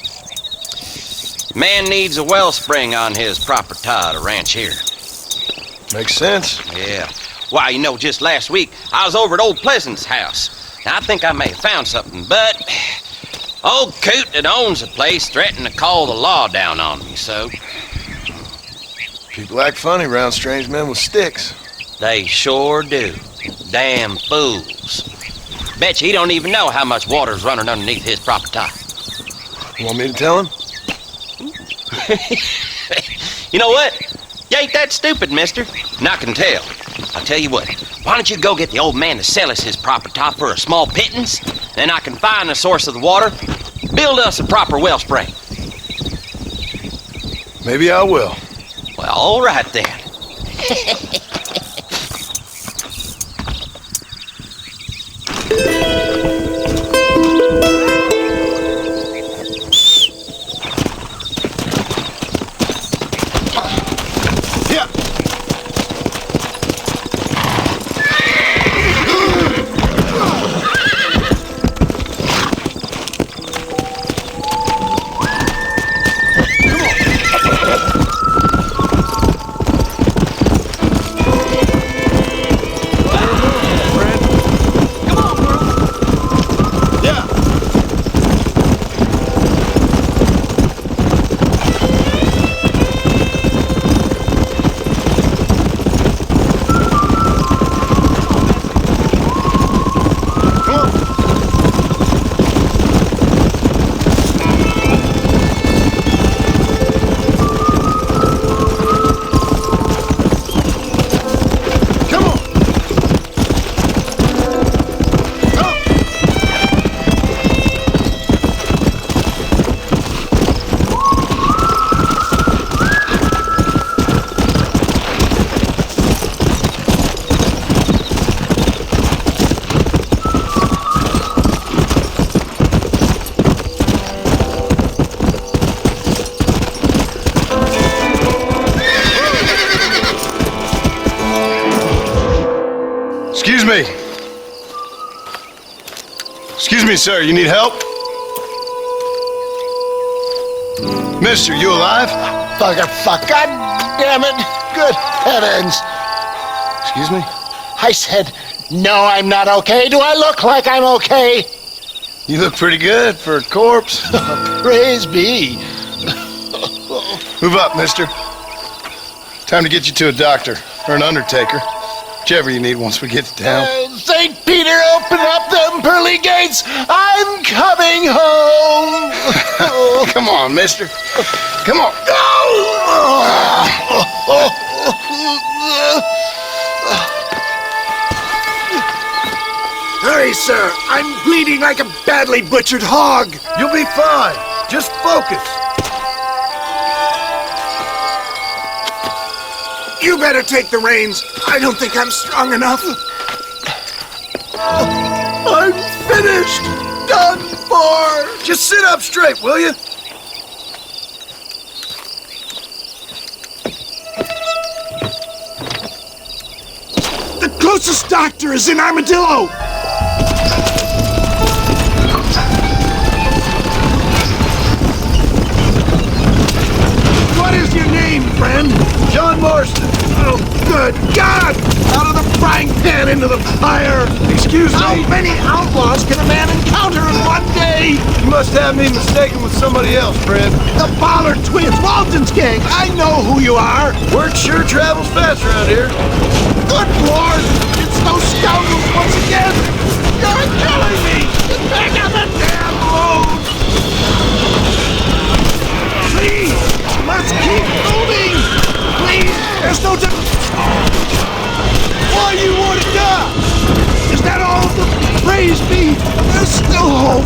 man needs a wellspring on his property to ranch here. Makes sense. Yeah. Why, you know, just last week, I was over at Old Pleasant's house. Now, I think I may have found something, but old coot that owns the place threatened to call the law down on me, so... People act funny around strange men with sticks. They sure do. Damn fools. Bet you he don't even know how much water's running underneath his property. You want me to tell him? You know what? You ain't that stupid, mister. And I can tell. I'll tell you what. Why don't you go get the old man to sell us his property for a small pittance? Then I can find the source of the water, build us a proper wellspring. Maybe I will. Well, all right then. Excuse me. Excuse me, sir. You need help? Mister, you alive? Fuck. God damn it. Good heavens. Excuse me? I said, no, I'm not okay. Do I look like I'm okay? You look pretty good for a corpse. Praise be. Move up, mister. Time to get you to a doctor or an undertaker. Whichever you need once we get to town. St. Peter, open up them pearly gates. I'm coming home. Come on, mister. Come on. Hurry, sir. I'm bleeding like a badly butchered hog. You'll be fine. Just focus. You better take the reins. I don't think I'm strong enough. I'm finished. Done for. Just sit up straight, will you? The closest doctor is in Armadillo. What is your name, friend? John Marston. Oh, good God! Out of the frying pan into the fire! Excuse me? How many outlaws can a man encounter in one day? You must have me mistaken with somebody else, friend. The Ballard twins, Walton's gang! I know who you are! Word sure travels fast around here. Good Lord! It's those scoundrels once again! You're killing me! Get back on the damn road! Please! Let's keep moving! Please! There's no time! Why you want to die? Is that all of the praise be? There's still hope!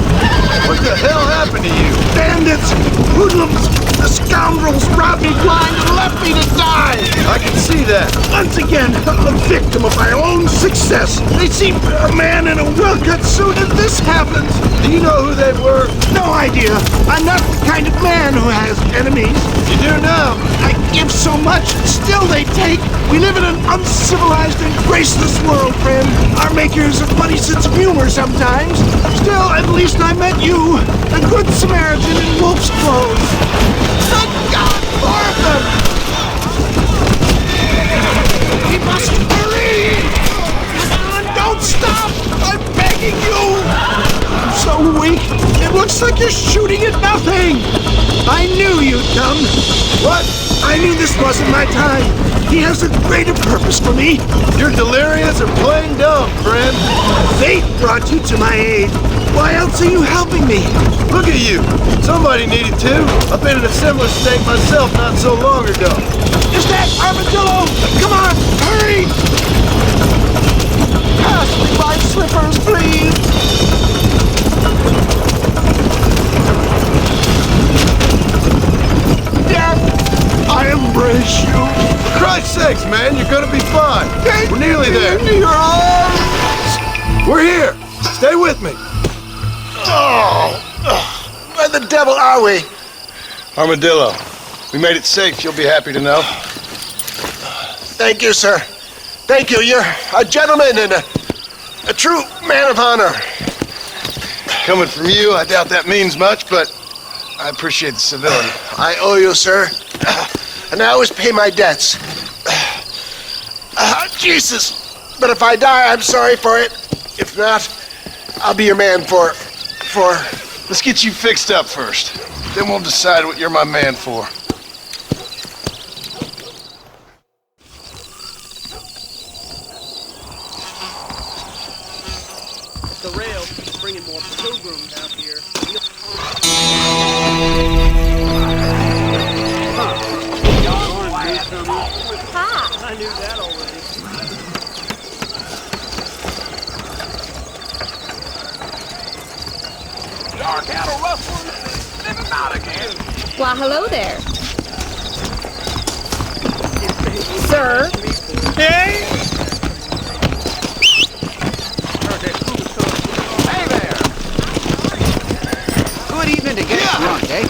What the hell happened to you? Bandits! Hoodlums! The scoundrels robbed me blind and left me to die! I can see that. Once again, I'm a victim of my own success. They see a man in a well-cut suit and this happens. Do you know who they were? No idea. I'm not the kind of man who has enemies. You do now. I give so much, still they take. We live in an uncivilized and graceless world, friend. Our makers a funny sense of humor sometimes. Still, at least I met you, a good Samaritan in wolf's clothes. Thank God, more of them! We must hurry! Come on, don't stop! I'm begging you! I'm so weak, it looks like you're shooting at nothing! I knew you'd come! What? I knew this wasn't my time. He has a greater purpose for me. You're delirious or plain dumb, friend. Fate brought you to my aid. Why else are you helping me? Look at you. Somebody needed to. I've been in a similar state myself not so long ago. Is that Armadillo? Come on, hurry! Pass me my slippers, please. Death embrace you. For Christ's sakes, man, you're gonna be fine. We're nearly there. We're here. Stay with me. Where the devil are we? Armadillo. We made it safe, you'll be happy to know. Thank you, sir. Thank you. You're a gentleman and a true man of honor. Coming from you, I doubt that means much, but I appreciate the civility. I owe you, sir. And I always pay my debts. Jesus. But if I die, I'm sorry for it. If not, I'll be your man for... Let's get you fixed up first. Then we'll decide what you're my man for. The rail keeps bringing more pilgrims out here. Hi. I knew that already. Our cattle rustling, living out again. Why, hello there. Sir? Hey! Hey there. Good evening to get drunk, eh?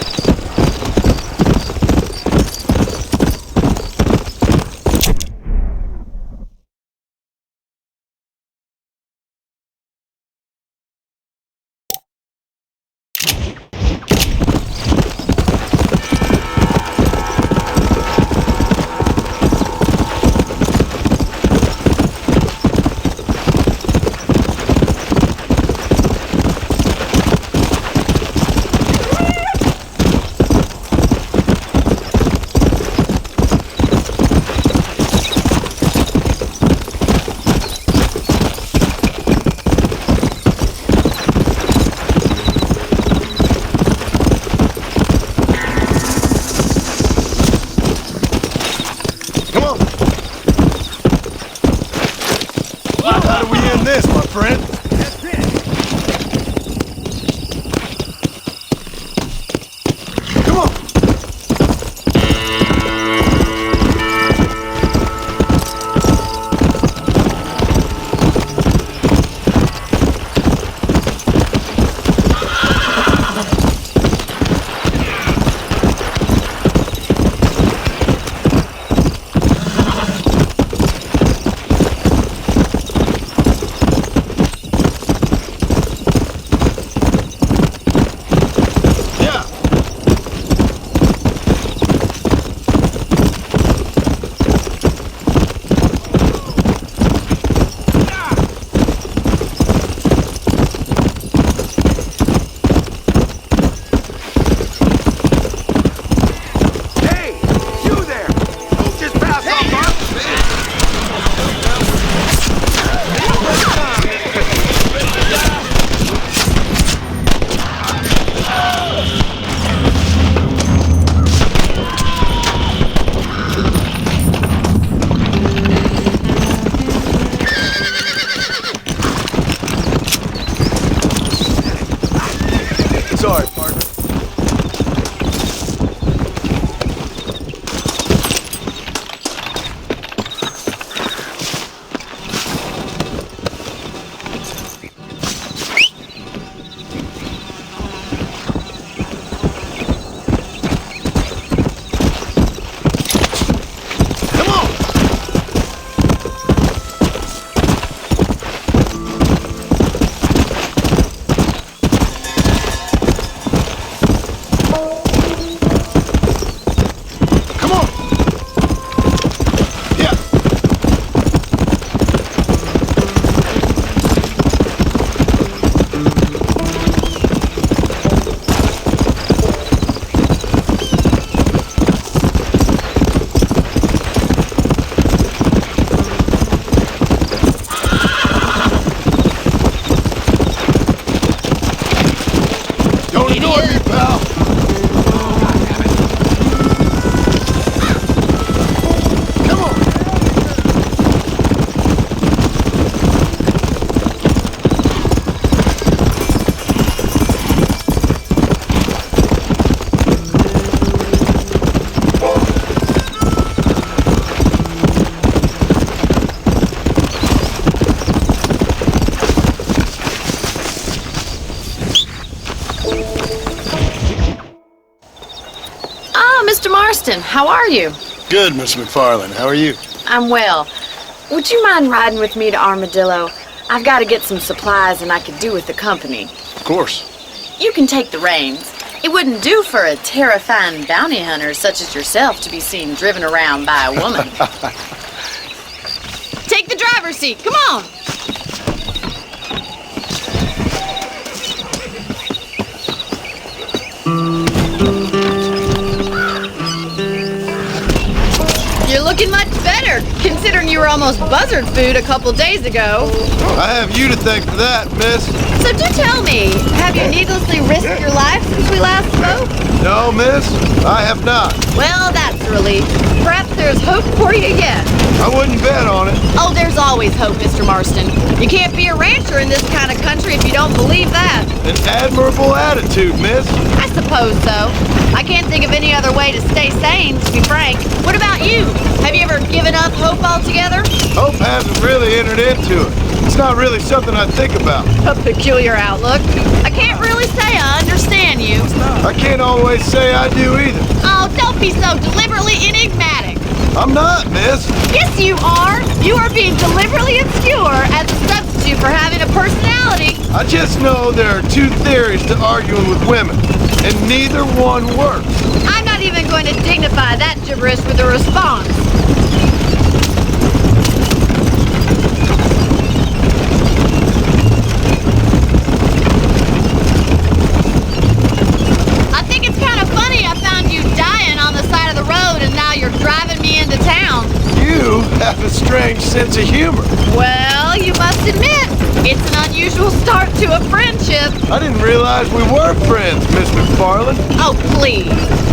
How do we end this, my friend? Come on. Marston, how are you? Good, Miss McFarland. How are you? I'm well. Would you mind riding with me to Armadillo? I've got to get some supplies and I could do with the company. Of course. You can take the reins. It wouldn't do for a terrifying bounty hunter such as yourself to be seen driven around by a woman. Take the driver's seat. Come on. You're looking much better, considering you were almost buzzard food a couple days ago. I have you to thank for that, miss. So do tell me, have you needlessly risked your life since we last spoke? No, miss, I have not. Well, that's a relief. Perhaps there's hope for you yet. I wouldn't bet on it. Oh, there's always hope, Mr. Marston. You can't be a rancher in this kind of country if you don't believe that. An admirable attitude, miss. I suppose so. I can't think of any other way to stay sane, to be frank. What about you? Have you ever given up hope altogether? Hope hasn't really entered into it. It's not really something I think about. A peculiar outlook. I can't really say I understand you. I can't always say I do either. Oh, don't be so deliberately enigmatic. I'm not, miss. Yes, you are. You are being deliberately obscure as a substitute for having a personality. I just know there are two theories to arguing with women, and neither one works. I'm not even going to dignify that gibberish with a response. I think it's kind of funny I found you dying on the side of the road and now you're driving me into town. You have a strange sense of humor. Well, you must admit, it's an unusual start to a friendship. I didn't realize we were friends, Miss McFarland. Oh, please.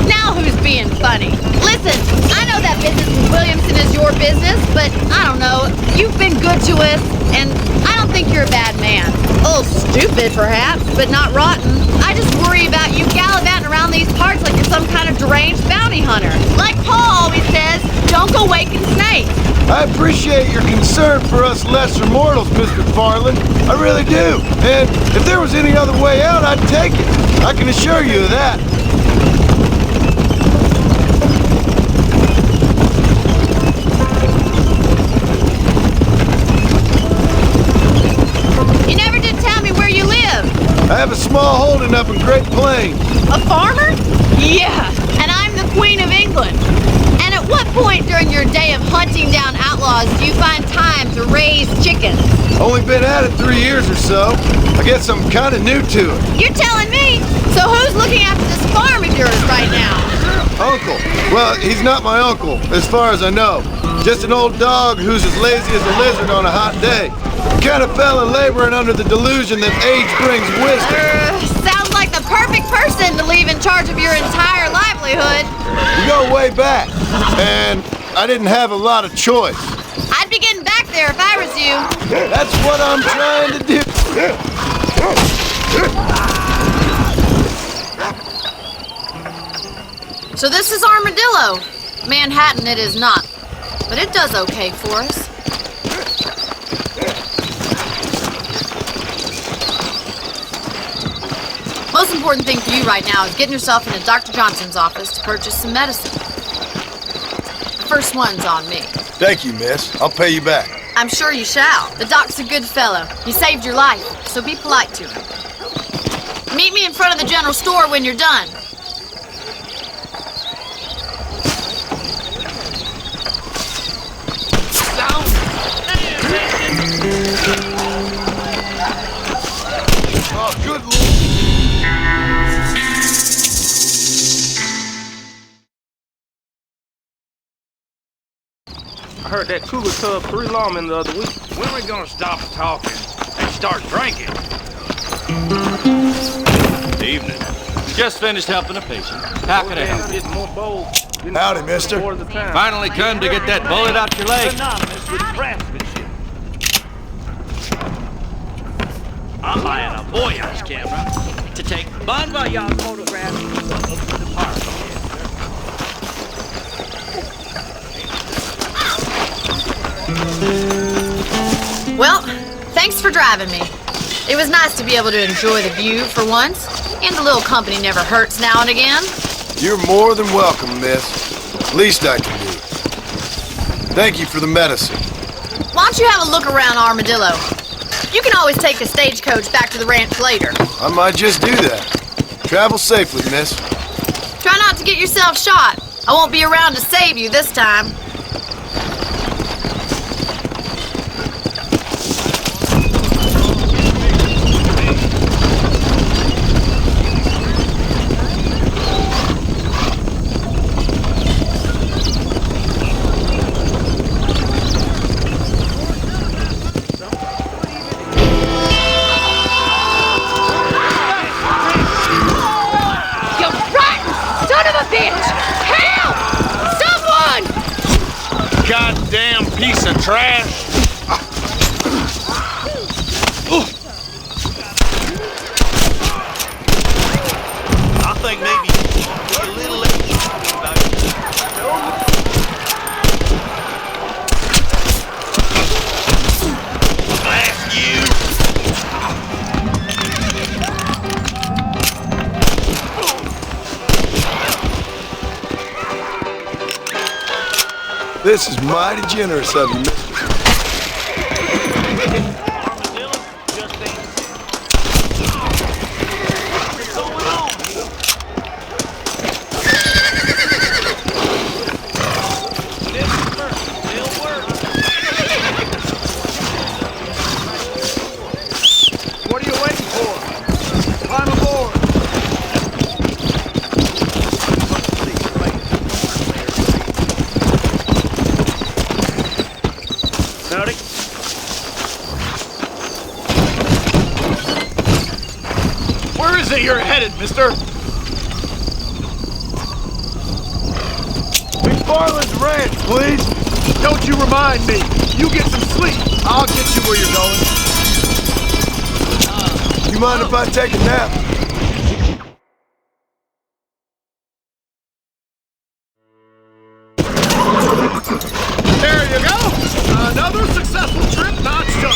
Now who's being funny? Listen, I know that business with Williamson is your business, but I don't know. You've been good to us, and I don't think you're a bad man. A little stupid, perhaps, but not rotten. I just worry about you gallivanting around these parts like you're some kind of deranged bounty hunter. Like Paul always says, don't go waking snakes. I appreciate your concern for us lesser mortals, Miss McFarland. I really do. And if there was any other way out, I'd take it. I can assure you of that. You never did tell me where you live. I have a small holding up in Great Plains. A farmer? Yeah, and I'm the Queen of England. And at what point during your day of hunting down outlaws do you find time to raise chickens? Only been at it 3 years or so. I guess I'm kind of new to it. You're telling me? So who's looking after this farm of yours right now? Uncle. Well, he's not my uncle, as far as I know. Just an old dog who's as lazy as a lizard on a hot day. Kind of fella laboring under the delusion that age brings wisdom. Sounds like the perfect person to leave in charge of your entire livelihood. We go way back, and I didn't have a lot of choice. I'd be getting back there if I was you. That's what I'm trying to do. So this is Armadillo. Manhattan it is not, but it does okay for us. Most important thing for you right now is getting yourself into Dr. Johnson's office to purchase some medicine. The first one's on me. Thank you, miss. I'll pay you back. I'm sure you shall. The doc's a good fellow. He saved your life, so be polite to him. Meet me in front of the general store when you're done. Oh, good Lord. I heard that cougar tub pretty lawman the other week. When are we gonna stop talking and start drinking? Evening. Just finished helping a patient. How can I help? Getting more bold. Howdy, mister. Finally come to get that bullet out your leg. Synonymous with craftsmanship. I'm buying a voyage camera to take bon voyage photographs of the park. Well, thanks for driving me. It was nice to be able to enjoy the view for once, and a little company never hurts now and again. You're more than welcome, miss. Least I can do. Thank you for the medicine. Why don't you have a look around Armadillo? You can always take the stagecoach back to the ranch later. I might just do that. Travel safely, miss. Try not to get yourself shot. I won't be around to save you this time. You rotten son of a bitch! Help! Someone! Goddamn piece of trash! I think maybe a little late about blast you! This is mighty generous of you, mister. What are you waiting for? Climb aboard. Howdy. Where is it you're headed, mister? McFarland's Ranch, please. Don't you remind me. You get some sleep. I'll get you where you're going. You mind if I take a nap? There you go! Another successful trip notched up!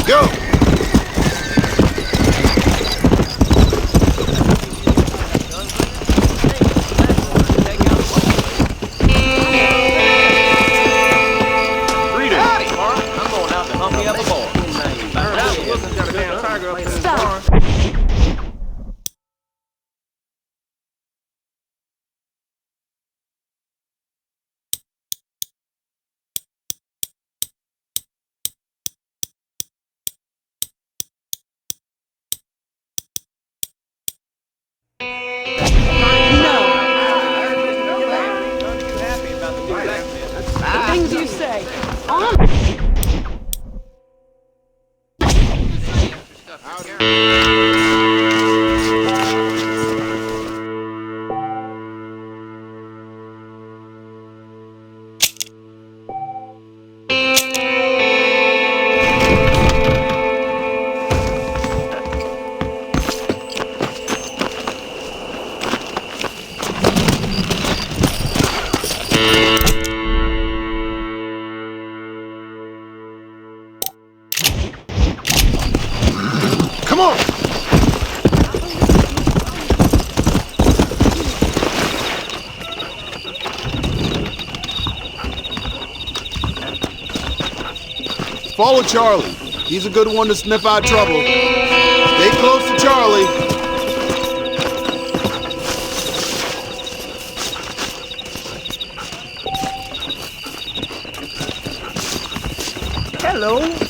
Go! The things you say. Come on! Follow Charlie. He's a good one to sniff out trouble. Stay close to Charlie. Hello.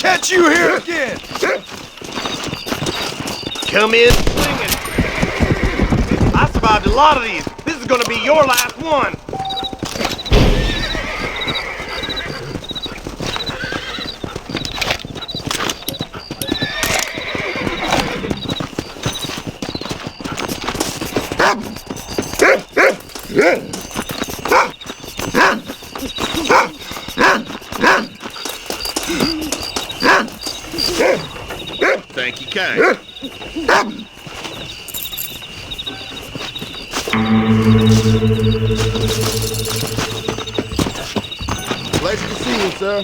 catch you here again! Come in swinging. I survived a lot of these. This is gonna be your last one. Thank you, kind. Pleasure to see you, sir.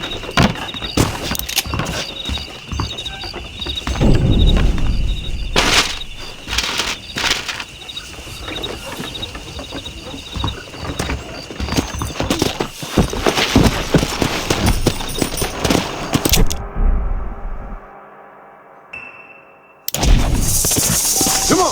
Come on!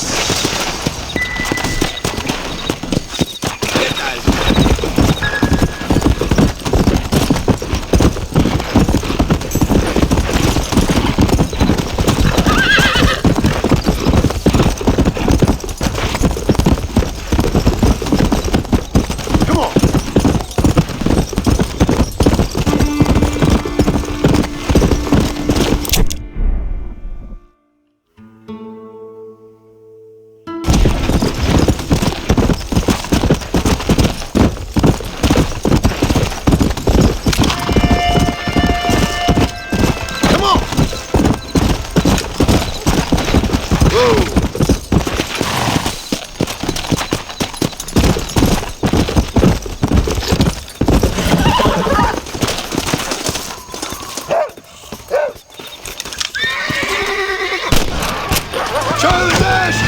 Charlie Nash!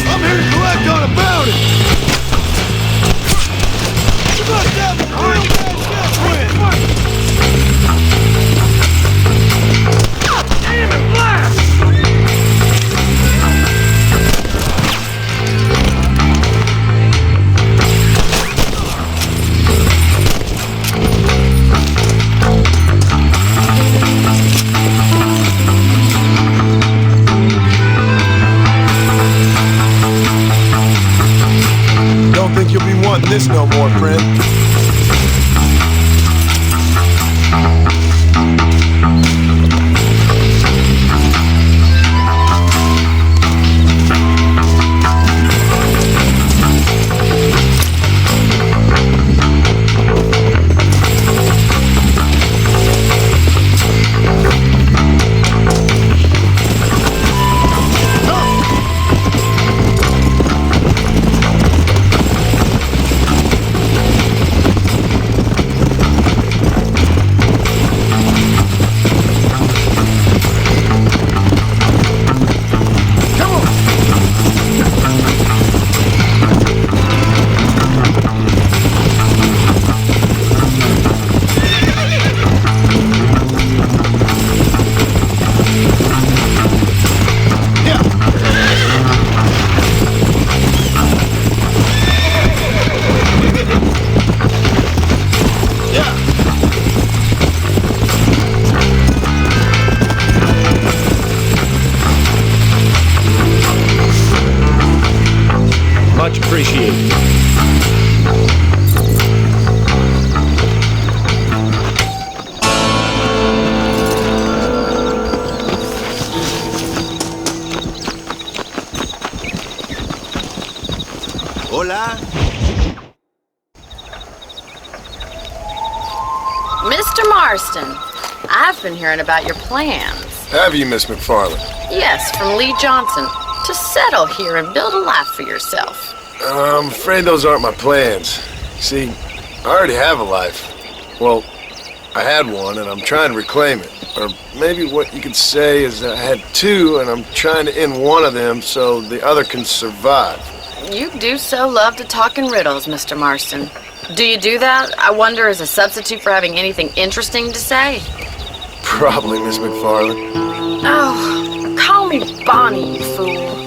I'm here to collect on a bounty! You must have a real bad death win! Damn it, blast! Don't think you'll be wanting this no more, friend. Much appreciated. Hola. Mr. Marston, I've been hearing about your plans. Have you, Miss McFarland? Yes, from Lee Johnson. To settle here and build a life for yourself. I'm afraid those aren't my plans. See, I already have a life. Well, I had one, and I'm trying to reclaim it. Or maybe what you could say is I had two, and I'm trying to end one of them so the other can survive. You do so love to talk in riddles, Mr. Marston. Do you do that, I wonder, as a substitute for having anything interesting to say? Probably, Miss McFarland. Oh, call me Bonnie, you fool.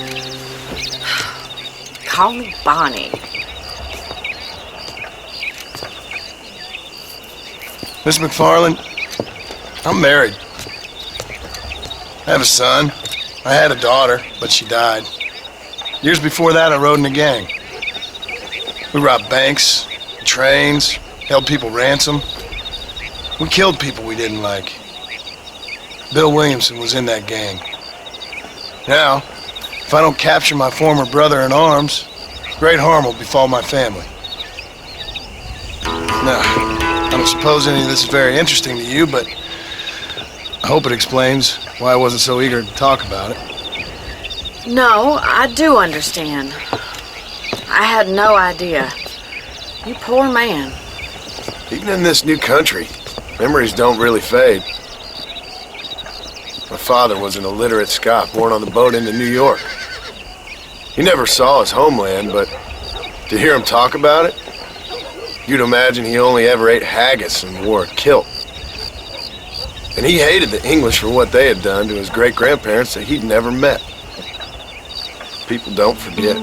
Call me Bonnie. Miss McFarland, I'm married. I have a son. I had a daughter, but she died. Years before that, I rode in a gang. We robbed banks, trains, held people ransom. We killed people we didn't like. Bill Williamson was in that gang. Now, if I don't capture my former brother in arms, great harm will befall my family. Now, I don't suppose any of this is very interesting to you, but I hope it explains why I wasn't so eager to talk about it. No, I do understand. I had no idea. You poor man. Even in this new country, memories don't really fade. My father was an illiterate Scot born on the boat into New York. He never saw his homeland, but to hear him talk about it, you'd imagine he only ever ate haggis and wore a kilt. And he hated the English for what they had done to his great-grandparents that he'd never met. People don't forget.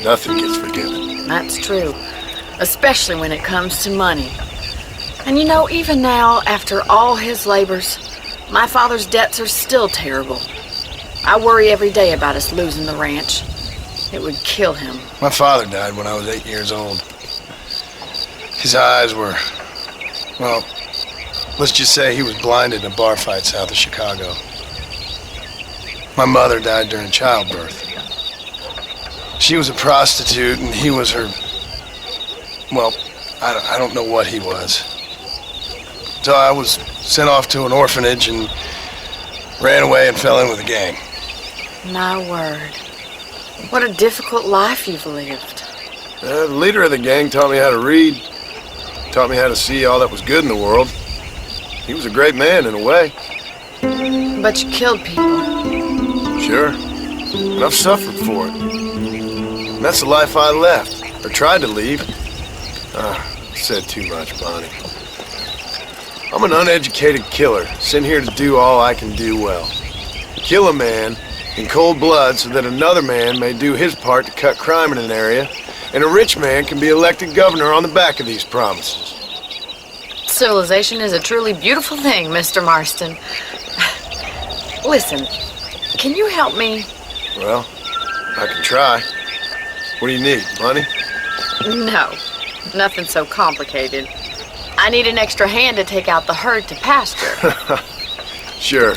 Nothing gets forgiven. That's true. Especially when it comes to money. And you know, even now, after all his labors, my father's debts are still terrible. I worry every day about us losing the ranch. It would kill him. My father died when I was 8 years old. His eyes were, well, let's just say he was blinded in a bar fight south of Chicago. My mother died during childbirth. She was a prostitute and he was her, well, I don't know what he was. So I was sent off to an orphanage and ran away and fell in with a gang. My word. What a difficult life you've lived. The leader of the gang taught me how to read, taught me how to see all that was good in the world. He was a great man in a way. But you killed people. Sure. And I've suffered for it. And that's the life I left, or tried to leave. Said too much, Bonnie. I'm an uneducated killer, sent here to do all I can do well. Kill a man in cold blood so that another man may do his part to cut crime in an area, and a rich man can be elected governor on the back of these promises. Civilization is a truly beautiful thing, Mr. Marston. Listen, can you help me? Well, I can try. What do you need, money? No, nothing so complicated. I need an extra hand to take out the herd to pasture. Sure.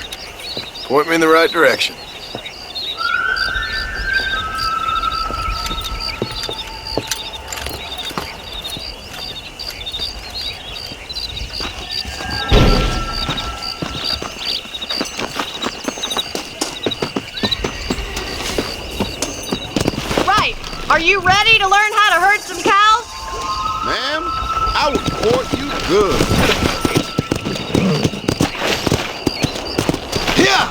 Point me in the right direction. Right. Are you ready to learn how to herd some cows? Ma'am, I will court you good. Yeah!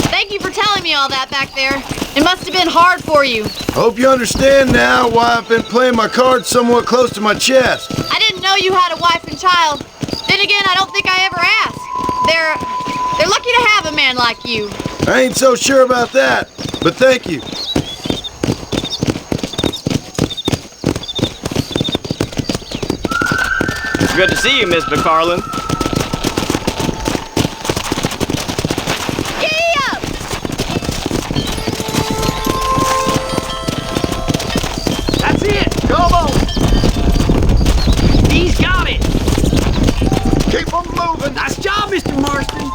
Thank you for telling me all that back there. It must have been hard for you. Hope you understand now why I've been playing my cards somewhat close to my chest. I didn't know you had a wife and child. Then again, I don't think I ever asked. They're lucky to have a man like you. I ain't so sure about that, but thank you. Good to see you, Miss McFarland. That's it! Come on! He's got it! Keep on moving! Nice job, Mr. Marston!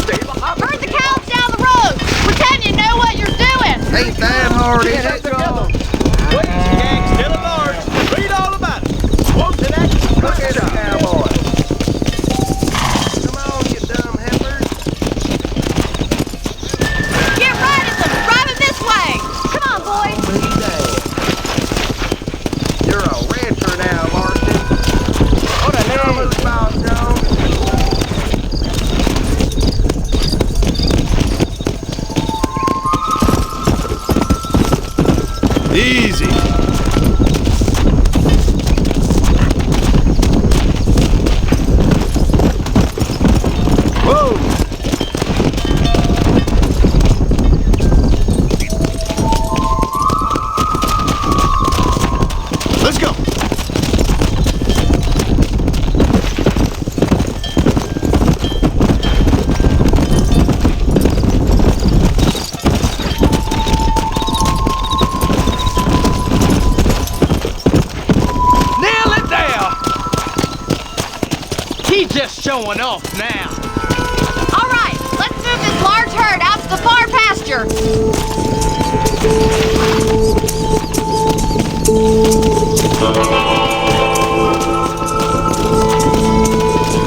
Stay behind Herd the cows down the road! Pretend you know what you're doing! Ain't that hard, is it? Wait, gang, still at large. Read all about it. Won't it act? Look at the cowboy. Come on, you dumb heifers. Get right at them! Drive them this way! Come on, boys! You're a rancher now, Marston. What the hell is about, Joe? Easy. Whoa! Let's go. just showing off now. All right, let's move this large herd out to the far pasture.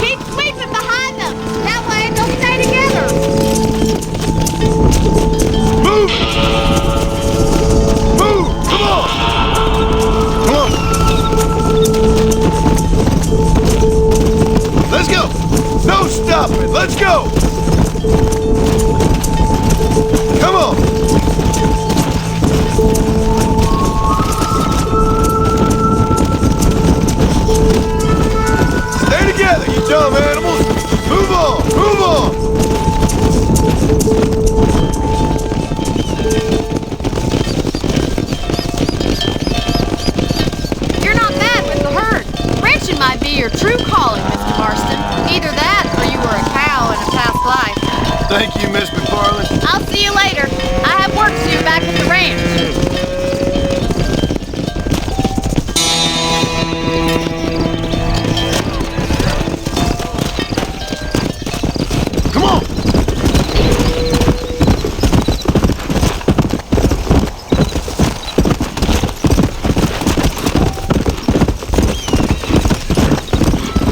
Keep sweeping behind them. That way they'll stay together. Move! Move! Come on! Come on! Let's go! No stopping! Let's go! Come on! Stay together, you dumb animals! Move on! Move on! You're not bad with the herd. Ranching might be your true calling, Mr. Marston. Either that or you were a cow in a past life. Thank you, Miss McFarland. I'll see you later. I have work to do back at the ranch. Come on!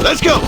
Let's go!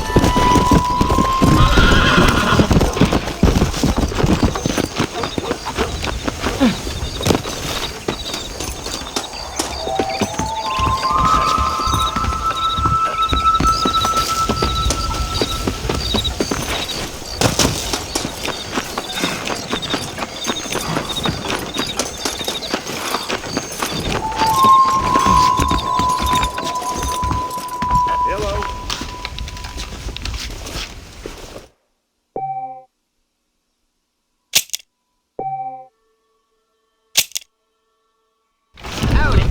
Howdy.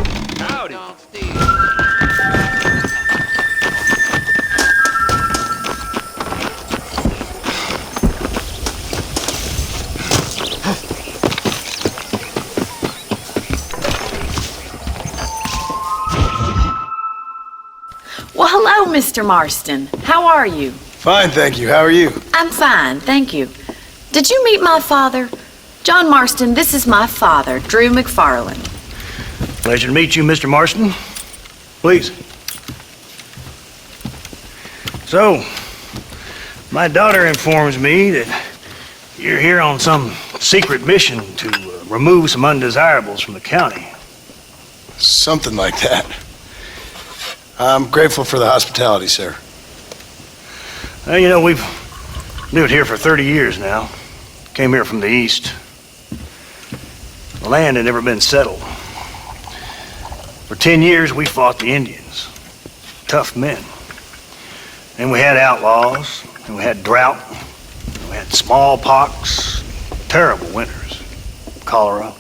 Well, hello, Mr. Marston. How are you? Fine, thank you. How are you? I'm fine, thank you. Did you meet my father? John Marston, this is my father, Drew McFarland. Pleasure to meet you, Mr. Marston. Please. So, my daughter informs me that you're here on some secret mission to remove some undesirables from the county. Something like that. I'm grateful for the hospitality, sir. Well, you know, we've lived here for 30 years now. Came here from the east. The land had never been settled. For 10 years, we fought the Indians. Tough men. And we had outlaws, and we had drought, and we had smallpox, terrible winters, cholera.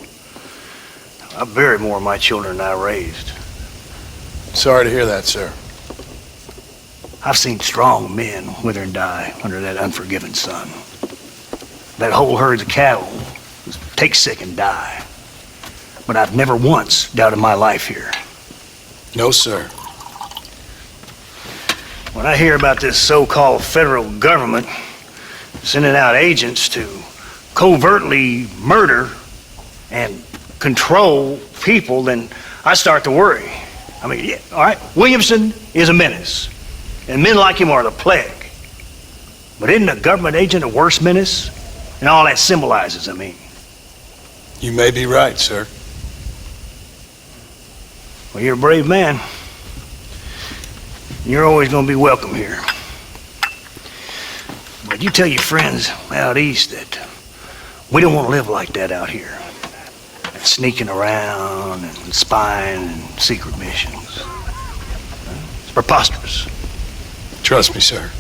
I buried more of my children than I raised. Sorry to hear that, sir. I've seen strong men wither and die under that unforgiving sun. That whole herds of cattle take sick and die. But I've never once doubted my life here. No, sir. When I hear about this so-called federal government sending out agents to covertly murder and control people, then I start to worry. I mean, yeah, all right, Williamson is a menace, and men like him are the plague. But isn't a government agent a worse menace? And all that symbolizes, I mean. You may be right, sir. Well, you're a brave man. You're always going to be welcome here. But you tell your friends out east that we don't want to live like that out here. Sneaking around and spying and secret missions. It's preposterous. Trust me, sir.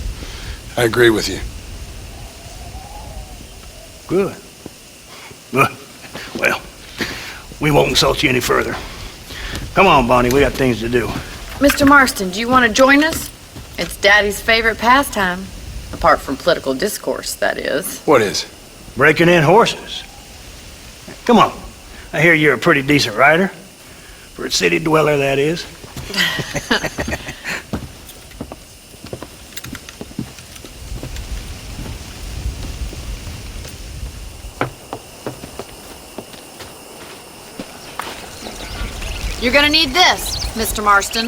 I agree with you. Good. Good. Well, we won't insult you any further. Come on, Bonnie, we got things to do. Mr. Marston, do you want to join us? It's Daddy's favorite pastime. Apart from political discourse, that is. What is? Breaking in horses. Come on. I hear you're a pretty decent rider. For a city dweller, that is. You're gonna need this, Mr. Marston.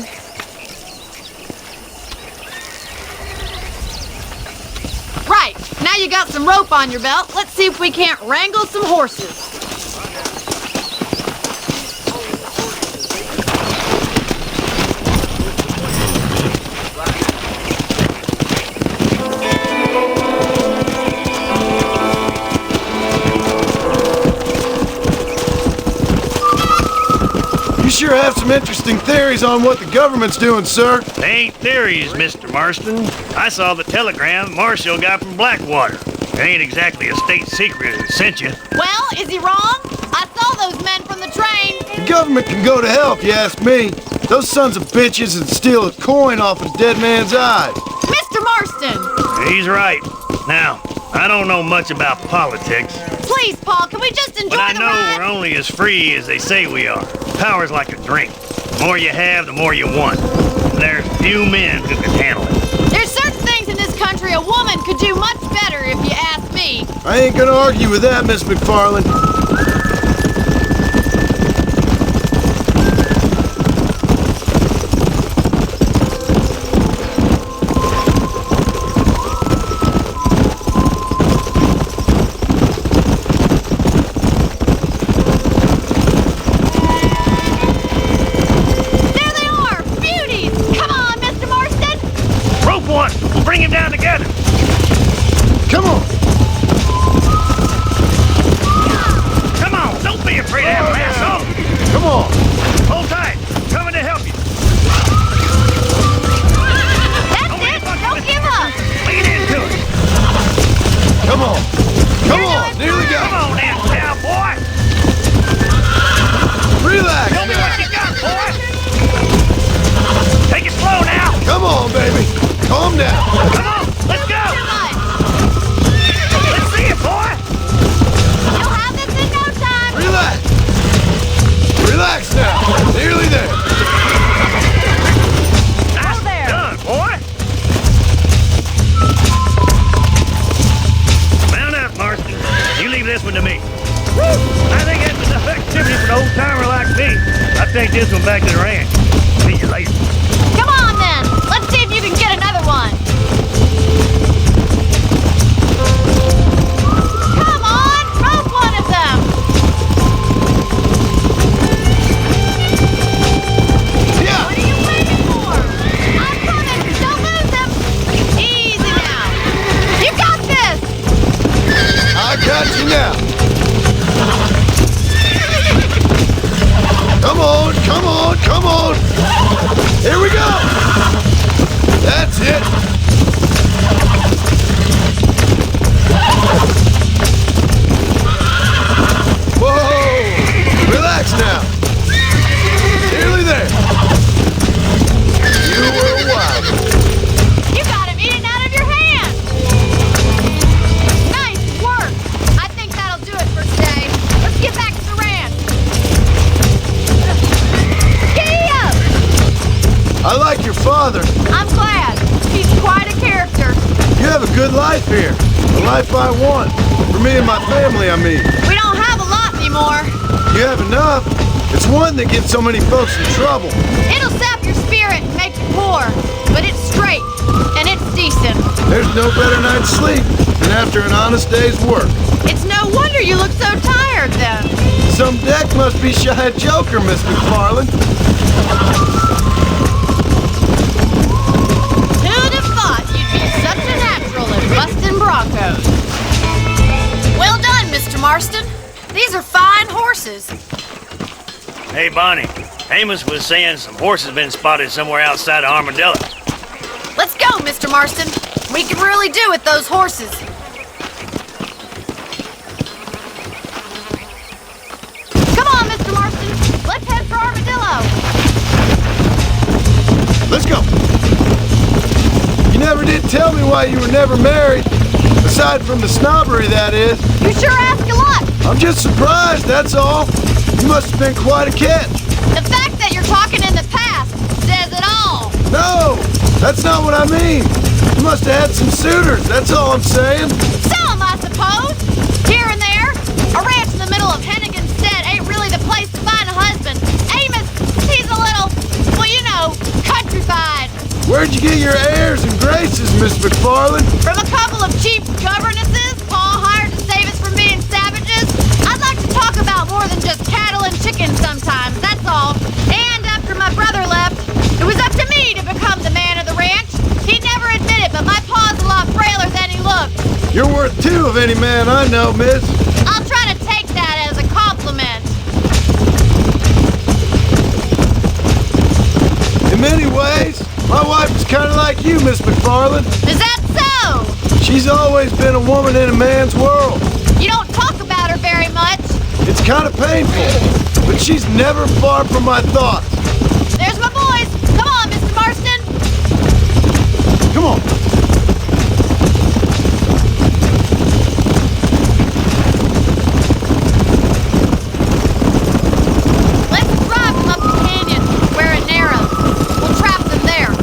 Right, now you got some rope on your belt. Let's see if we can't wrangle some horses. You sure have some interesting theories on what the government's doing, sir. They ain't theories, Mr. Marston. I saw the telegram Marshall got from Blackwater. It ain't exactly a state secret that sent you. Well, is he wrong? I saw those men from the train. The government can go to hell if you ask me. Those sons of bitches would steal a coin off a dead man's eye. Mr. Marston! He's right. Now, I don't know much about politics, Please, Paul, can we just enjoy but I the know ride? we're only as free as they say we are. Power's like a drink. The more you have, the more you want. There's few men who can handle it. There's certain things in this country a woman could do much better if you ask me. I ain't gonna argue with that, Miss McFarland. There they are! Beauties! Come on, Mr. Marston! Rope one! We'll bring him down together! Come on! Come on! Don't be afraid to have an asshole! Come on! Hold tight! Coming to help you! That's it! Don't give up! Lean into it! Come on! Come on! Nearly Come got on now, cowboy! it! Relax Show me now! what you got, boy! Take it slow now! Come on, baby! Calm down! Come on! Let's go! Let's see it, boy! You'll have this in no time! Relax! Relax now! Nearly there! Nice done, boy! Mount up, Marston. You leave this one to me. I think that's enough activity for an old-timer like me. I'll take this one back to the ranch. See you later. Come on, then! Let's see if you can get another one! Come on! Rope one of them! Yeah! What are you waiting for? I'm coming! Don't lose him! Easy now! You got this! I got you now! Come on, come on, come on! Here we go! That's it! Whoa! Relax now! Nearly there! You were a wild one. You got him eating out of your hand! Nice work! I think that'll do it for today. Let's get back to the ranch. Giddy up! I like your father. I'm glad. He's quite a character. You have a good life here. The life I want. For me and my family, I mean. We don't have a lot anymore. You have enough. It's one that gets so many folks in trouble. It'll sap your spirit and make you poor, but it's straight and it's decent. There's no better night's sleep than after an honest day's work. It's no wonder you look so tired then. Some deck must be shy of Joker, Miss McFarland. Who'd have thought you'd be such a natural at busting broncos? Well done, Mr. Marston. These are fine horses. Hey, Bonnie. Amos was saying some horses been spotted somewhere outside of Armadillo. Let's go, Mr. Marston. We can really do with those horses. Come on, Mr. Marston. Let's head for Armadillo. Let's go. You never did tell me why you were never married. Aside from the snobbery, that is. You sure ask a lot. I'm just surprised, that's all. You must have been quite a catch. The fact that you're talking in the past says it all. No, that's not what I mean. You must have had some suitors, that's all I'm saying. Some, I suppose. Here and there. A ranch in the middle of Hennigan's Stead ain't really the place to find a husband. Amos, Where'd you get your airs and graces, Miss McFarland? From a couple of cheap governesses Paul hired to save us from being savages. I'd like to talk about more than just cattle and chickens sometimes, that's all. And after my brother left, it was up to me to become the man of the ranch. He'd never admit it, but my paw's a lot frailer than he looks. You're worth two of any man I know, miss. I'll try to take that as a compliment. In many ways, my wife is kind of like you, Miss McFarland. Is that so? She's always been a woman in a man's world. You don't talk about her very much. It's kind of painful, but she's never far from my thoughts. There's my boys. Come on, Mr. Marston. Come on. Let's drive them up the canyon where it narrows. We'll trap them there.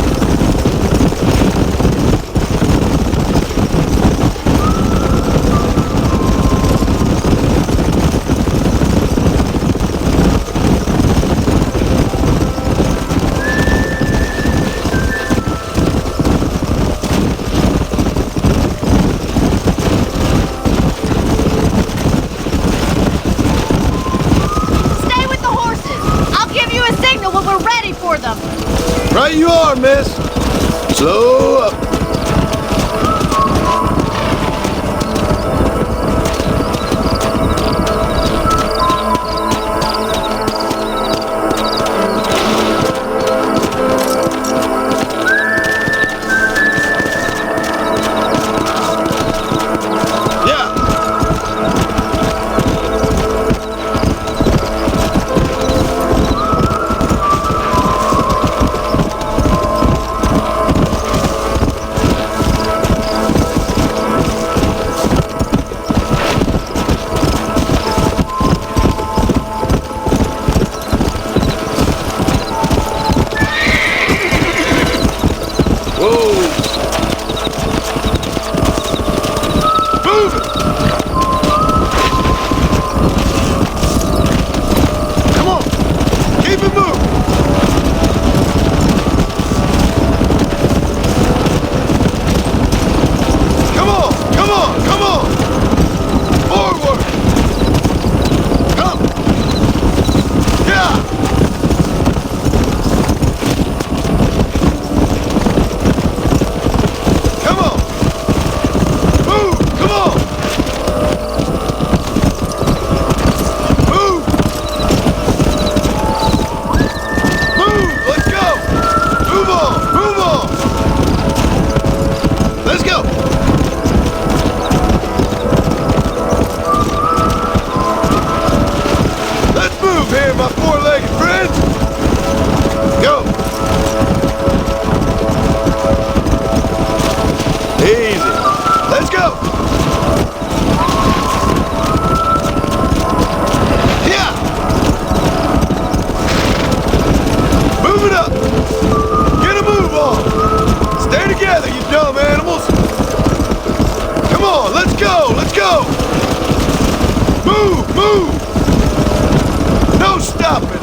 Stay with the horses. I'll give you a signal when we're ready for them. Right you are, miss. Slow up.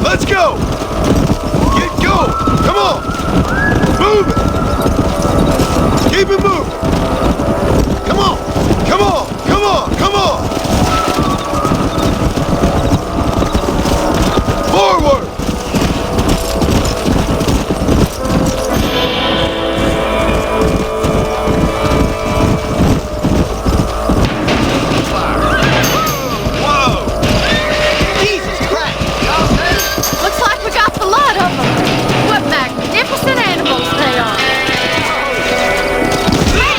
Let's go! Get going! Come on! Move it! Keep it moving! Come on! Come on! Come on! Come on! Forward! Magnificent animals they are. Hey,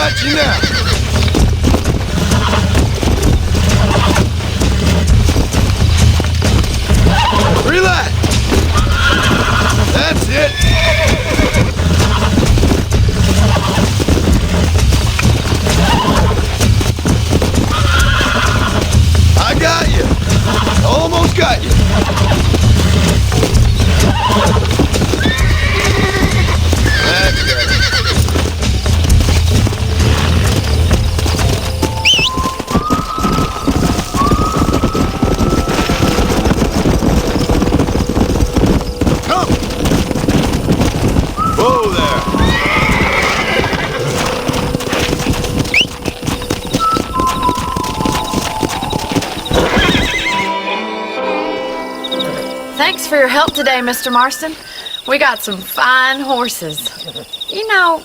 got you now. Relax. That's it. I got you. Almost got you. That's better. Come. Whoa there. Thanks for your help today, Mr. Marston. We got some fine horses. You know,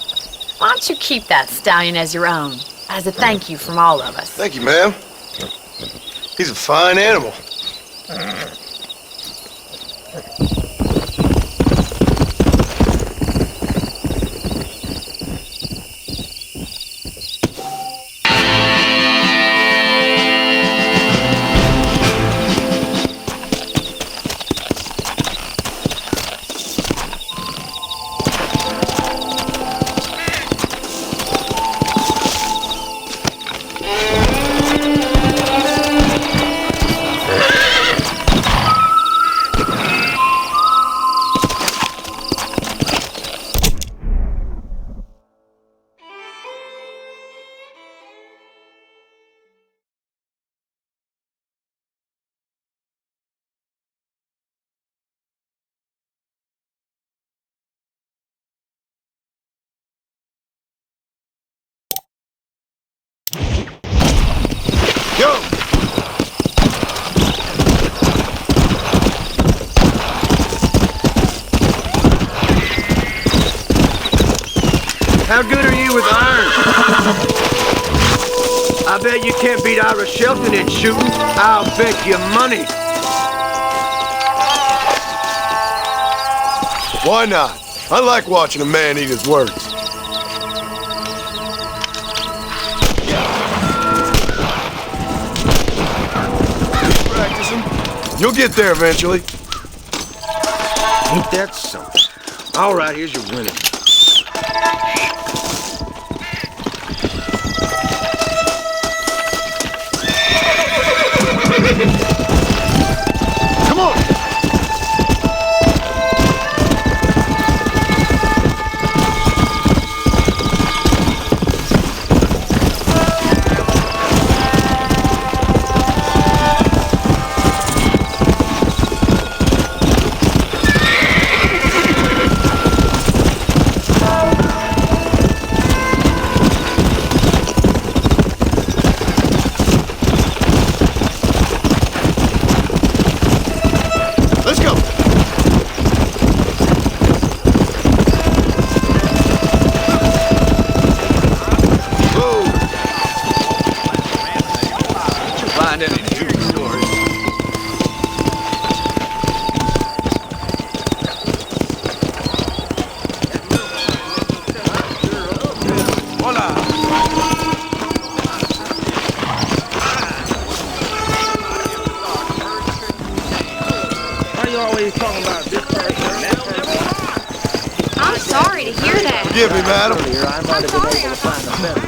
why don't you keep that stallion as your own, as a thank you from all of us? Thank you, ma'am. He's a fine animal. Go! How good are you with iron? I bet you can't beat Ira Shelton in shooting. I'll bet you money. Why not? I like watching a man eat his words. Keep practicing. You'll get there eventually. Ain't that something? All right, here's your winning. Come on! I'm sorry to hear that. Forgive me, madam. I might have been able to find a better.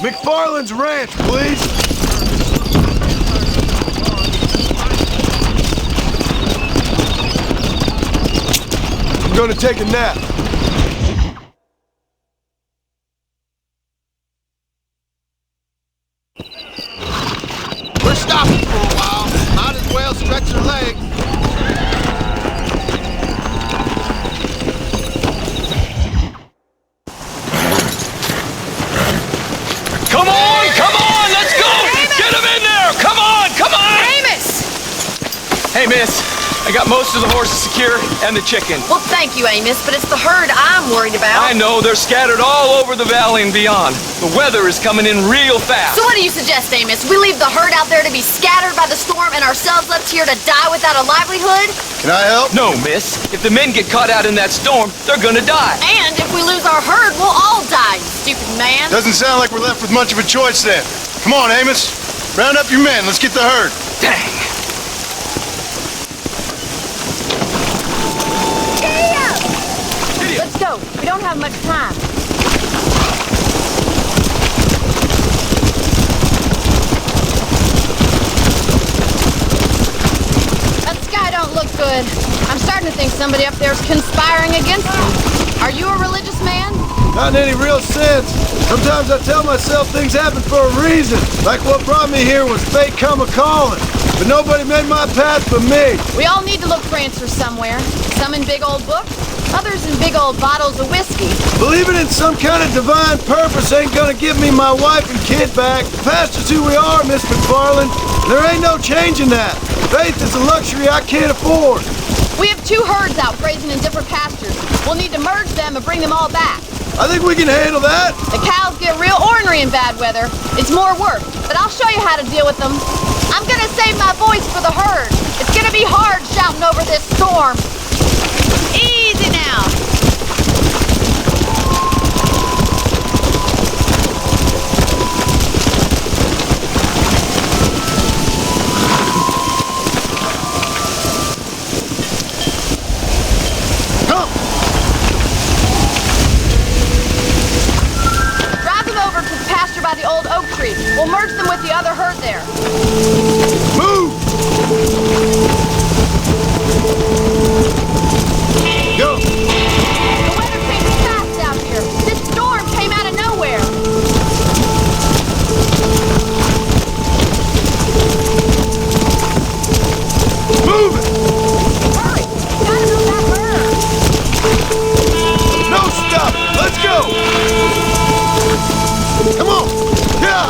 McFarland's Ranch, please. I'm gonna take a nap. We're stopping for a while. Might as well stretch your legs. Come on, let's go! Amos! Get him in there! Come on! Amos! Hey, miss. I I got most of the horses secure and the chickens. Well, thank you, Amos, but it's the herd I'm worried about. I know, they're scattered all over the valley and beyond. The weather is coming in real fast. So what do you suggest, Amos? We leave the herd out there to be scattered by the storm and ourselves left here to die without a livelihood? Can I help? No, miss. If the men get caught out in that storm, they're gonna die. And if we lose our herd, we'll all die, you stupid man. Doesn't sound like we're left with much of a choice then. Come on, Amos. Round up your men. Let's get the herd. Dang. Let's go. We don't have much time. That sky don't look good. I'm starting to think somebody up there's conspiring against me. Are you a religious man? Not in any real sense. Sometimes I tell myself things happen for a reason. Like what brought me here was fate come a-calling. But nobody made my path but me. We all need to look for answers somewhere. Some in big old books, others in big old bottles of whiskey. Believing in some kind of divine purpose ain't gonna give me my wife and kid back. The past is who we are, Miss McFarland. There ain't no changing that. Faith is a luxury I can't afford. We have 2 herds out grazing in different pastures. We'll need to merge them and bring them all back. I think we can handle that. The cows get real ornery in bad weather. It's more work, but I'll show you how to deal with them. I'm gonna save my voice for the herd. It's gonna be hard shouting over this storm. Easy now. By the old oak tree. We'll merge them with the other herd there. Move! Go! The weather changes fast out here. This storm came out of nowhere. Move it! Hurry! Gotta move that herd. No stop! Let's go! Come on! Yeah!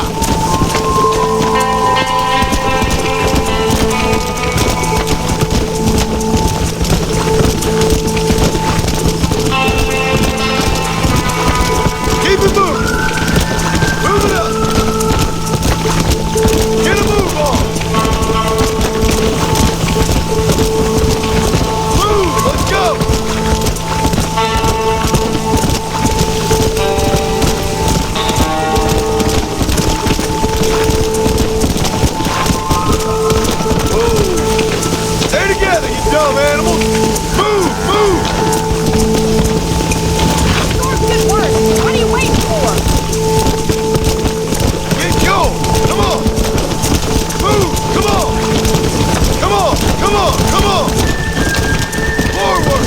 Keep it moving! Move it up! Get a move on! Move! Let's go! Stay together, you dumb animals! Move! Move! Storm's good work. What are you waiting for? Get going! Come on! Move! Come on! Come on! Come on! Come on! Forward!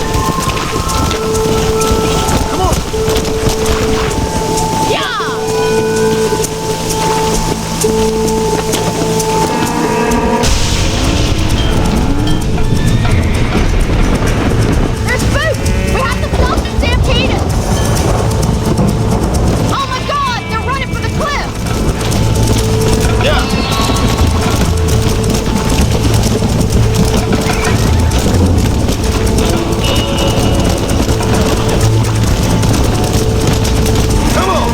Come on! Yeah! There's food! We have to stop the stampede! Oh my God! They're running for the cliff! Yeah! Come on!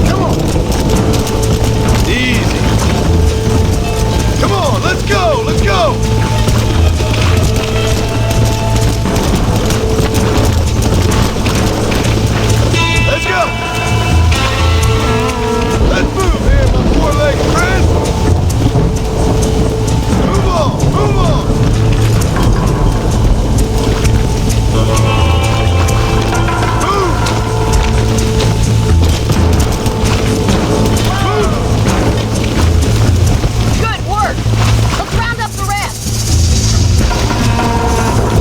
Come on! Easy! Come on, let's go! Let's go! Let's go! Let's move here, my four-legged friend! Move on! Move on! Good work! Let's round up the rest!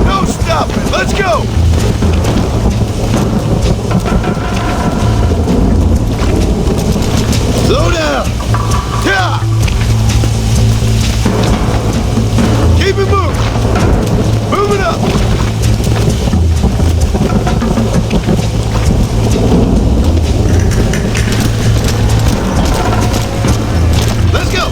No stopping! Let's go! Slow down! Yeah! Keep it moving! Move it up! Let's go!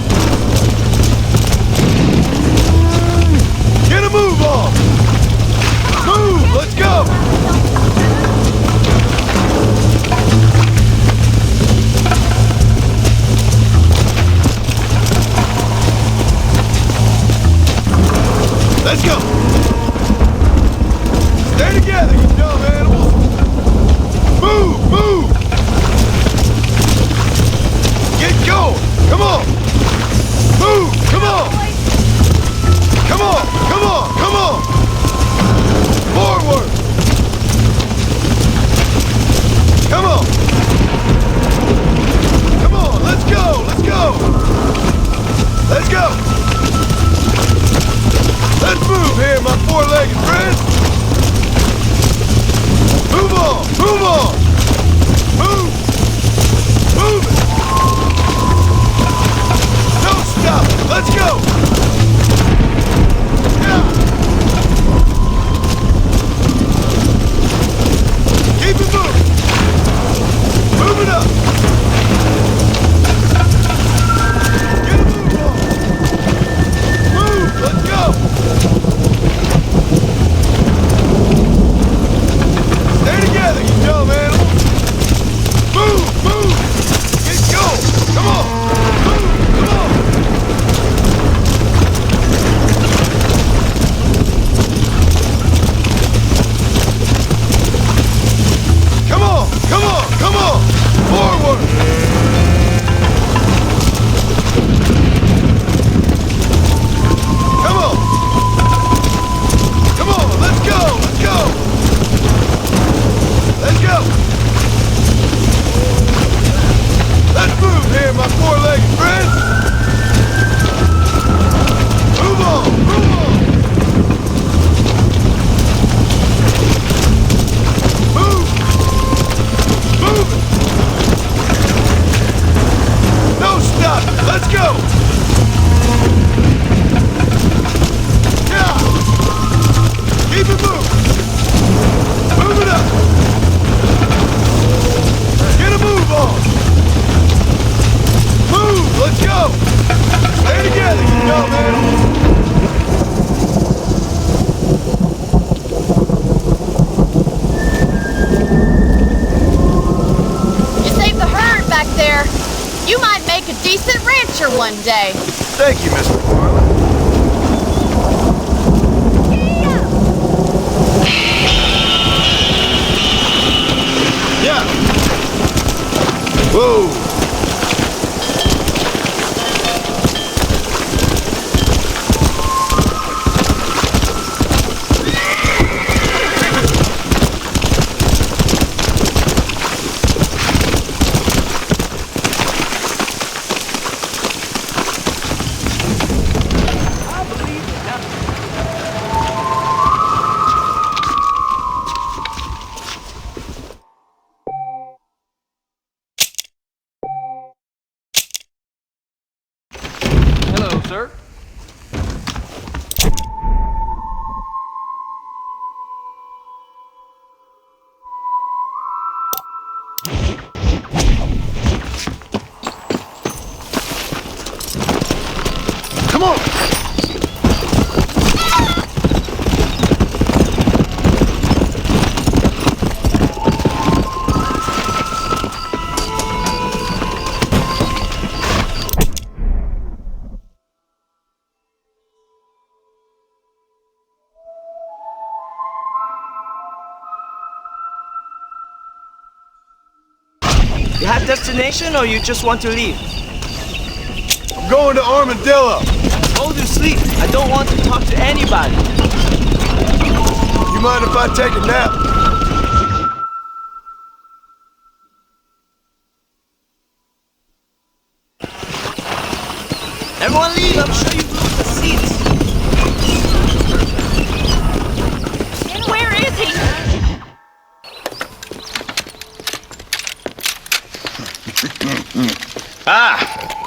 on! Move on! Move! Move it! Don't stop! Let's go! Yeah! Keep it moving! Move it up! Get a move on! Move! Let's go! Stay together, you dumb animal! Move! Move! Get going! Come on! Move! Come on! Come on! Come on! Come on! Forward! Come on! Come on! Let's go! Let's go! Let's go! Let's move here, my four-legged friend! Move on! Move on! Move! Move it! No stop! Let's go! Yeah! Keep it moving! Move it up! Get a move on! Move! Let's go! Stay together, you dumb animal! You saved the herd back there. You might make a decent rancher one day. Thank you, Mr. Marlin. Yeah! Whoa! Hello, sir. Come on! You have destination or you just want to leave? I'm going to Armadillo! Hold your sleep. I don't want to talk to anybody. You mind if I take a nap? Everyone leave. I'm sure you've lost the seats. Where is he?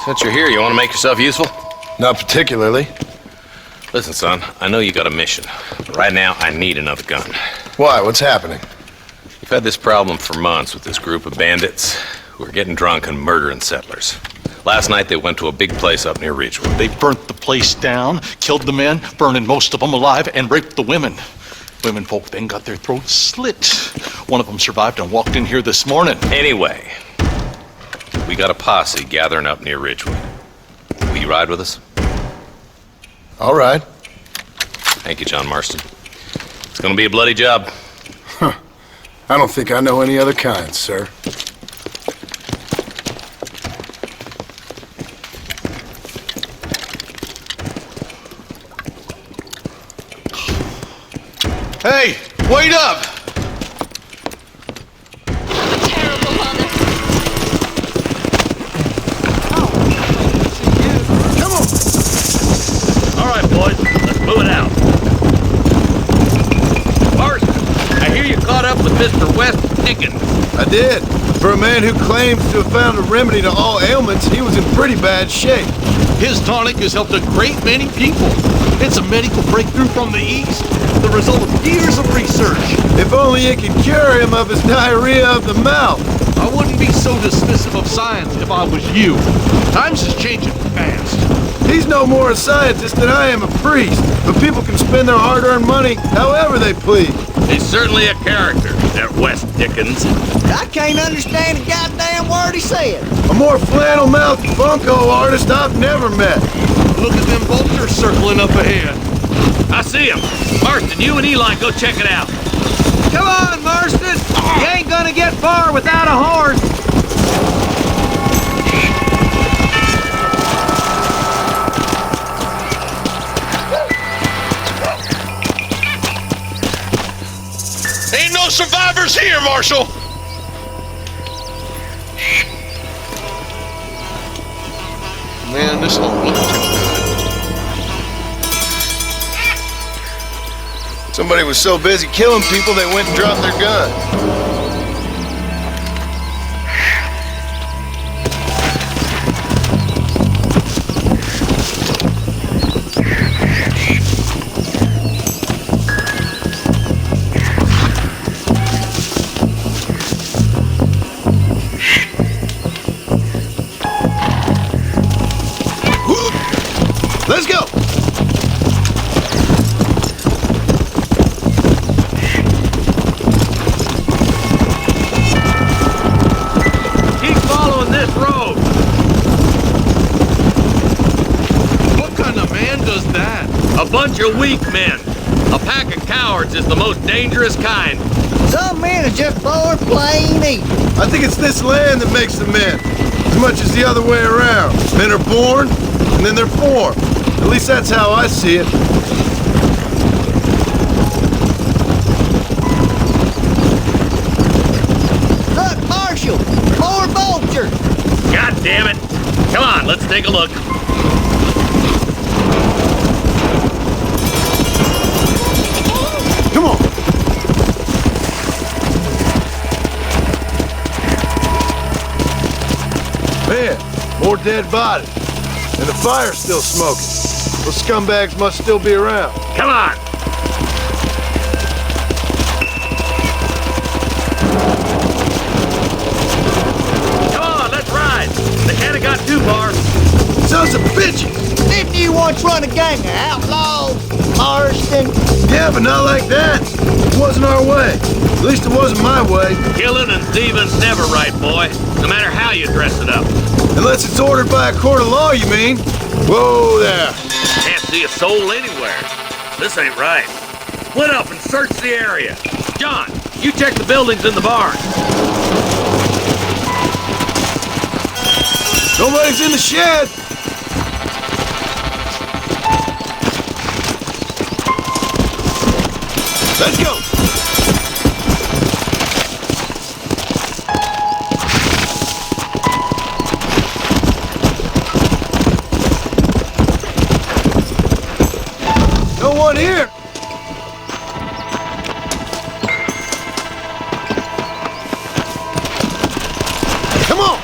Since you're here, you want to make yourself useful? Not particularly. Listen, son, I know you got a mission, but right now I need another gun. Why? What's happening? We've had this problem for months with this group of bandits who are getting drunk and murdering settlers. Last night they went to a big place up near Ridgewood. They burnt the place down, killed the men, burning most of them alive, and raped the women. Women folk then got their throats slit. One of them survived and walked in here this morning. Anyway, we got a posse gathering up near Ridgewood. Will you ride with us? All right. Thank you, John Marston. It's gonna be a bloody job. Huh. I don't think I know any other kind, sir. Hey, wait up! Terrible mother. Come on! All right, boys, let's move it out. Marston, I hear you caught up with Mr. West Dickens. I did. For a man who claims to have found a remedy to all ailments, he was in pretty bad shape. His tonic has helped a great many people. It's a medical breakthrough from the East, the result of years of research. If only it could cure him of his diarrhea of the mouth. I wouldn't be so dismissive of science if I was you. Times is changing fast. He's no more a scientist than I am a priest, but people can spend their hard-earned money however they please. He's certainly a character, that West Dickens. I can't understand a goddamn word he said. A more flannel-mouthed bunko artist I've never met. Look at them vultures circling up ahead. I see him. Marston, you and Eli go check it out. Come on, Marston! You ain't gonna get far without a horn! Ain't no survivors here, Marshal! Man, this don't look too good. Somebody was so busy killing people they went and dropped their gun. Let's go! Keep following this road. What kind of man does that? A bunch of weak men. A pack of cowards is the most dangerous kind. Some men are just born plain evil. I think it's this land that makes the men, as much as the other way around. Men are born, and then they're formed. At least that's how I see it. Look, Marshal, more vultures. God damn it. Come on, let's take a look. Come on! Man, more dead bodies. And the fire's still smoking. Those scumbags must still be around. Come on. Come on, let's ride. They can't have got too far. Sons of bitches! Didn't you once run a gang of outlaws, Marston? Yeah, but not like that. It wasn't our way. At least it wasn't my way. Killing and thieving's never right, boy. No matter how you dress it up. Unless it's ordered by a court of law, you mean? Whoa there. Can't see a soul anywhere. This ain't right. Split up and search the area. John, you check the buildings in the barn. Nobody's in the shed. Let's go. No one here. Come on.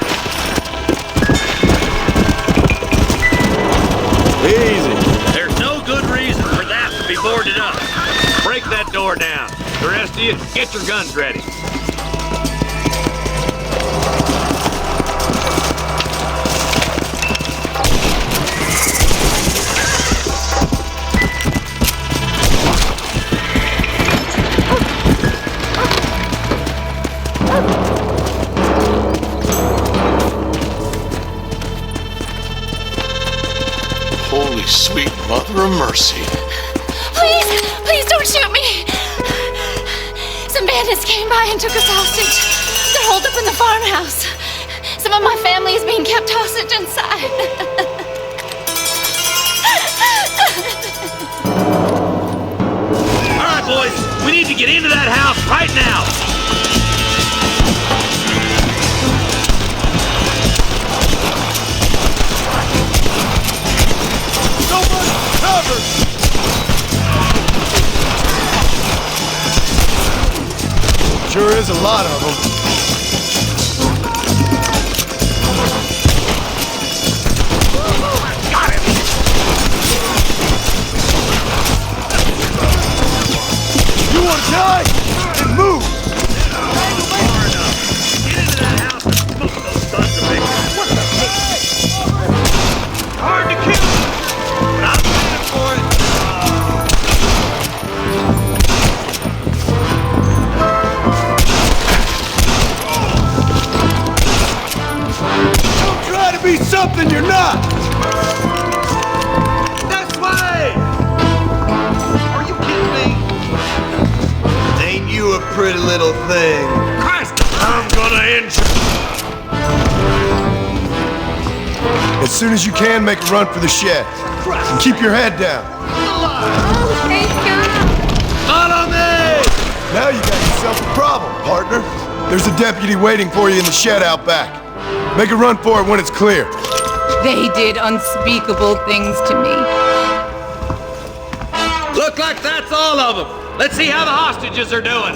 Easy. There's no good reason for that to be boarded up. Break that door down. The rest of you, get your guns ready. Holy sweet mother of mercy. Please, please don't shoot me. Some bandits came by and took us hostage. They're holed up in the farmhouse. Some of my family is being kept hostage inside. All right, boys, we need to get into that house right now. Sure is a lot of them. Got him! You want to die? Then move! Hard to kill, but I'm planning for it. Don't try to be something you're not! This way! Are you kidding me? Ain't you a pretty little thing? Christ! I'm gonna injure you! As soon as you can, make a run for the shed. And keep your head down. Thank God. Follow me! Now you got yourself a problem, partner. There's a deputy waiting for you in the shed out back. Make a run for it when it's clear. They did unspeakable things to me. Look like that's all of them. Let's see how the hostages are doing.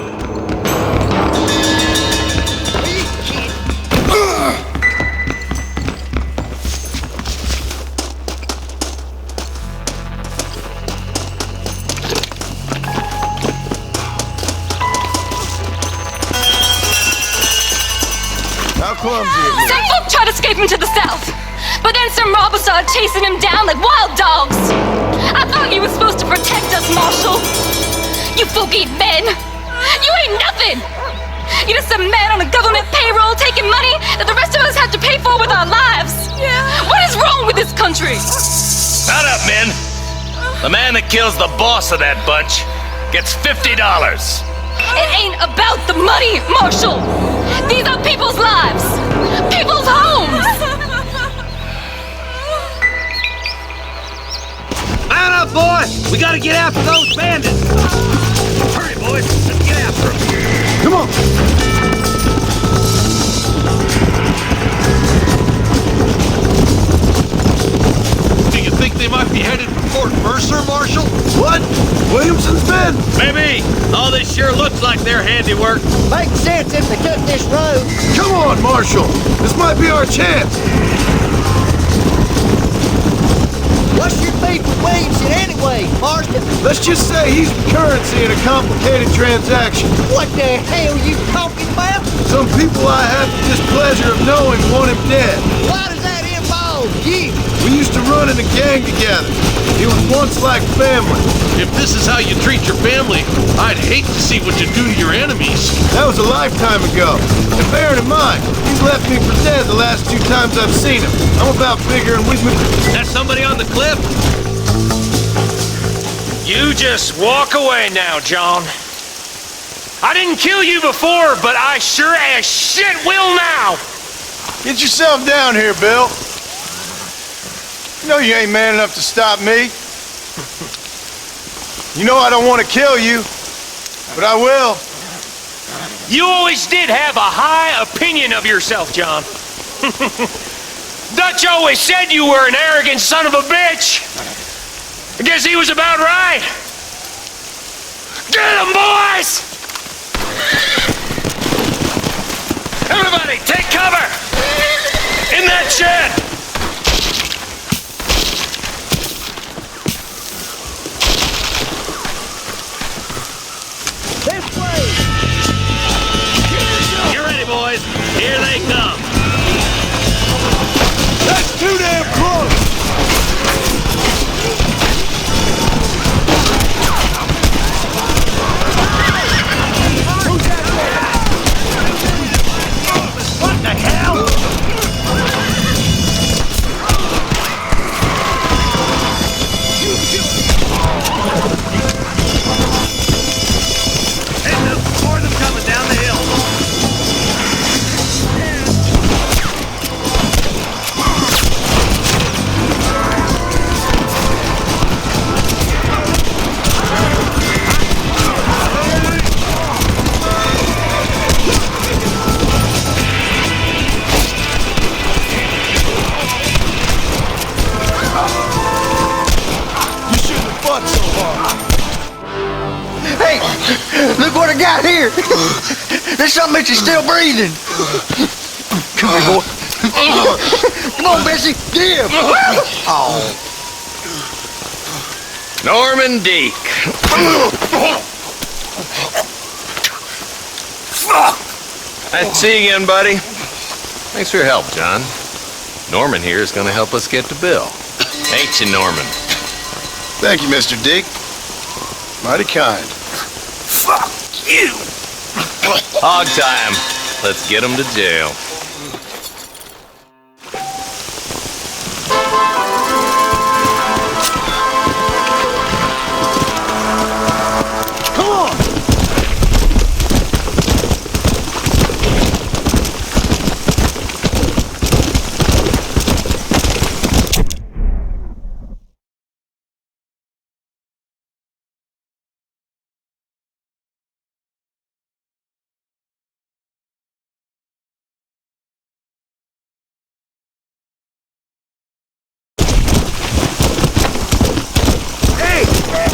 How clumsy of me. Some folk tried to escape him to the south, but then some robbers started chasing him down like wild dogs. I thought you were supposed to protect us, Marshal. You folk ain't men. You ain't nothing. You're just a man on a government payroll taking money that the rest of us have to pay for with our lives. Yeah. What is wrong with this country? Shut up, men. The man that kills the boss of that bunch gets $50. It ain't about the money, Marshal. These are people's lives, people's homes. Mount up, boy! We gotta get after those bandits! Hurry, boys! Let's get after them! Come on! Do you think they might be headed for Fort Mercer, Marshal? What? Williamson's men? Maybe! All this sure looks like their handiwork. Makes sense if they took this road. Come on, Marshal! This might be our chance! What's your beef with Williamson anyway, Marston? Let's just say he's the currency in a complicated transaction. What the hell you talking about? Some people I have the displeasure of knowing want him dead. Why does that involve you? We used to run in a gang together. It was once like family. If this is how you treat your family, I'd hate to see what you do to your enemies. That was a lifetime ago. And bearing in mind, he's left me for dead the last 2 times I've seen him. I'm about figuring we've been... That somebody on the cliff? You just walk away now, John. I didn't kill you before, but I sure as shit will now. Get yourself down here, Bill. You know you ain't man enough to stop me. You know I don't want to kill you, but I will. You always did have a high opinion of yourself, John. Dutch always said you were an arrogant son of a bitch. I guess he was about right. Get him, boys! Everybody, take cover! In that shed! This way! You ready, boys? Here they come. That's too damn close! What the hell? Hey, there's more of them coming down the hill. got here? There's something that you're still breathing. Come here, boy. Come on, Bessie. Give. Oh. Norman Deek. Nice to see you again, buddy. Thanks for your help, John. Norman here is going to help us get to Bill. Ain't you, Norman? Thank you, Mr. Dick. Mighty kind. Fuck you! Hog time. Let's get him to jail.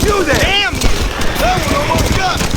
You there! Damn you! That one almost got me!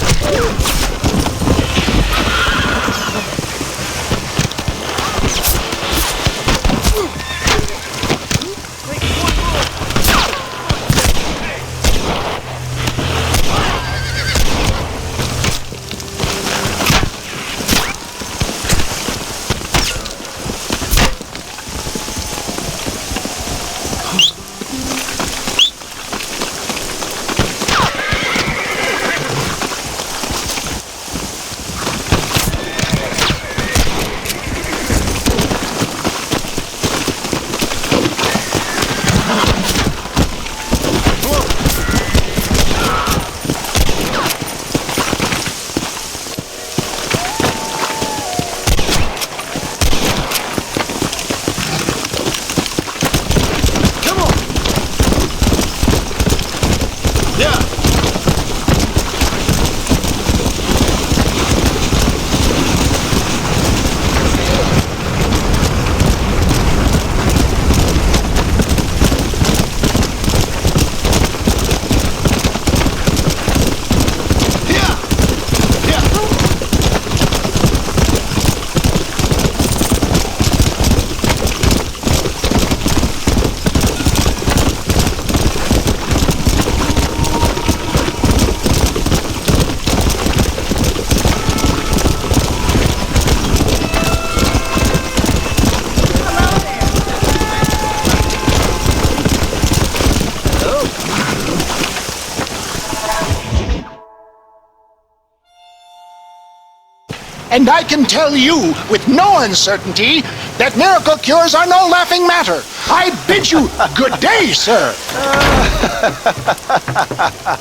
And I can tell you with no uncertainty that miracle cures are no laughing matter. I bid you good day, sir.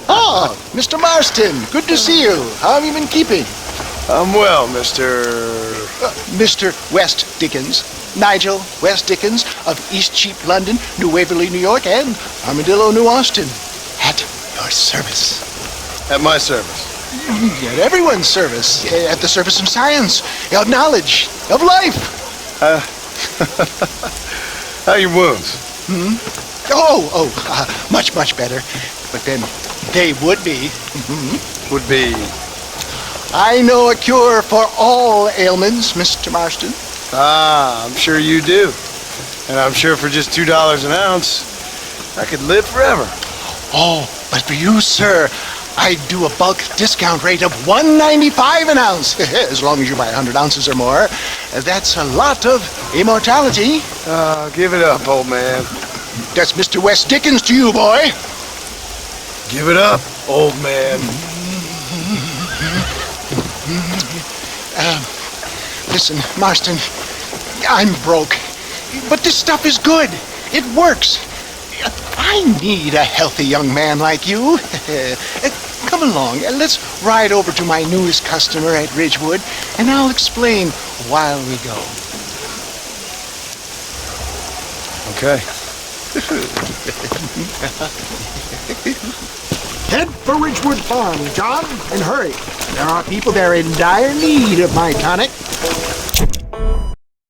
Oh, Mr. Marston, good to see you. How have you been keeping? I'm well, Mr. Mr. West Dickens. Nigel West Dickens of East Cheap, London, New Waverly, New York, and Armadillo, New Austin. At your service. At my service. At everyone's service. At the service of science, of knowledge, of life. How are your wounds? Much, much better. But then they would be. Would be? I know a cure for all ailments, Mr. Marston. Ah, I'm sure you do. And I'm sure for just $2 an ounce, I could live forever. Oh, but for you, sir, I do a bulk discount rate of $1.95 an ounce, as long as you buy 100 ounces or more. That's a lot of immortality. Give it up, old man. That's Mr. West Dickens to you, boy. Give it up, old man. Listen, Marston, I'm broke, but this stuff is good. It works. I need a healthy young man like you. Come along, let's ride over to my newest customer at Ridgewood, and I'll explain while we go. Okay. Head for Ridgewood Farm, John, and hurry. There are people there in dire need of my tonic.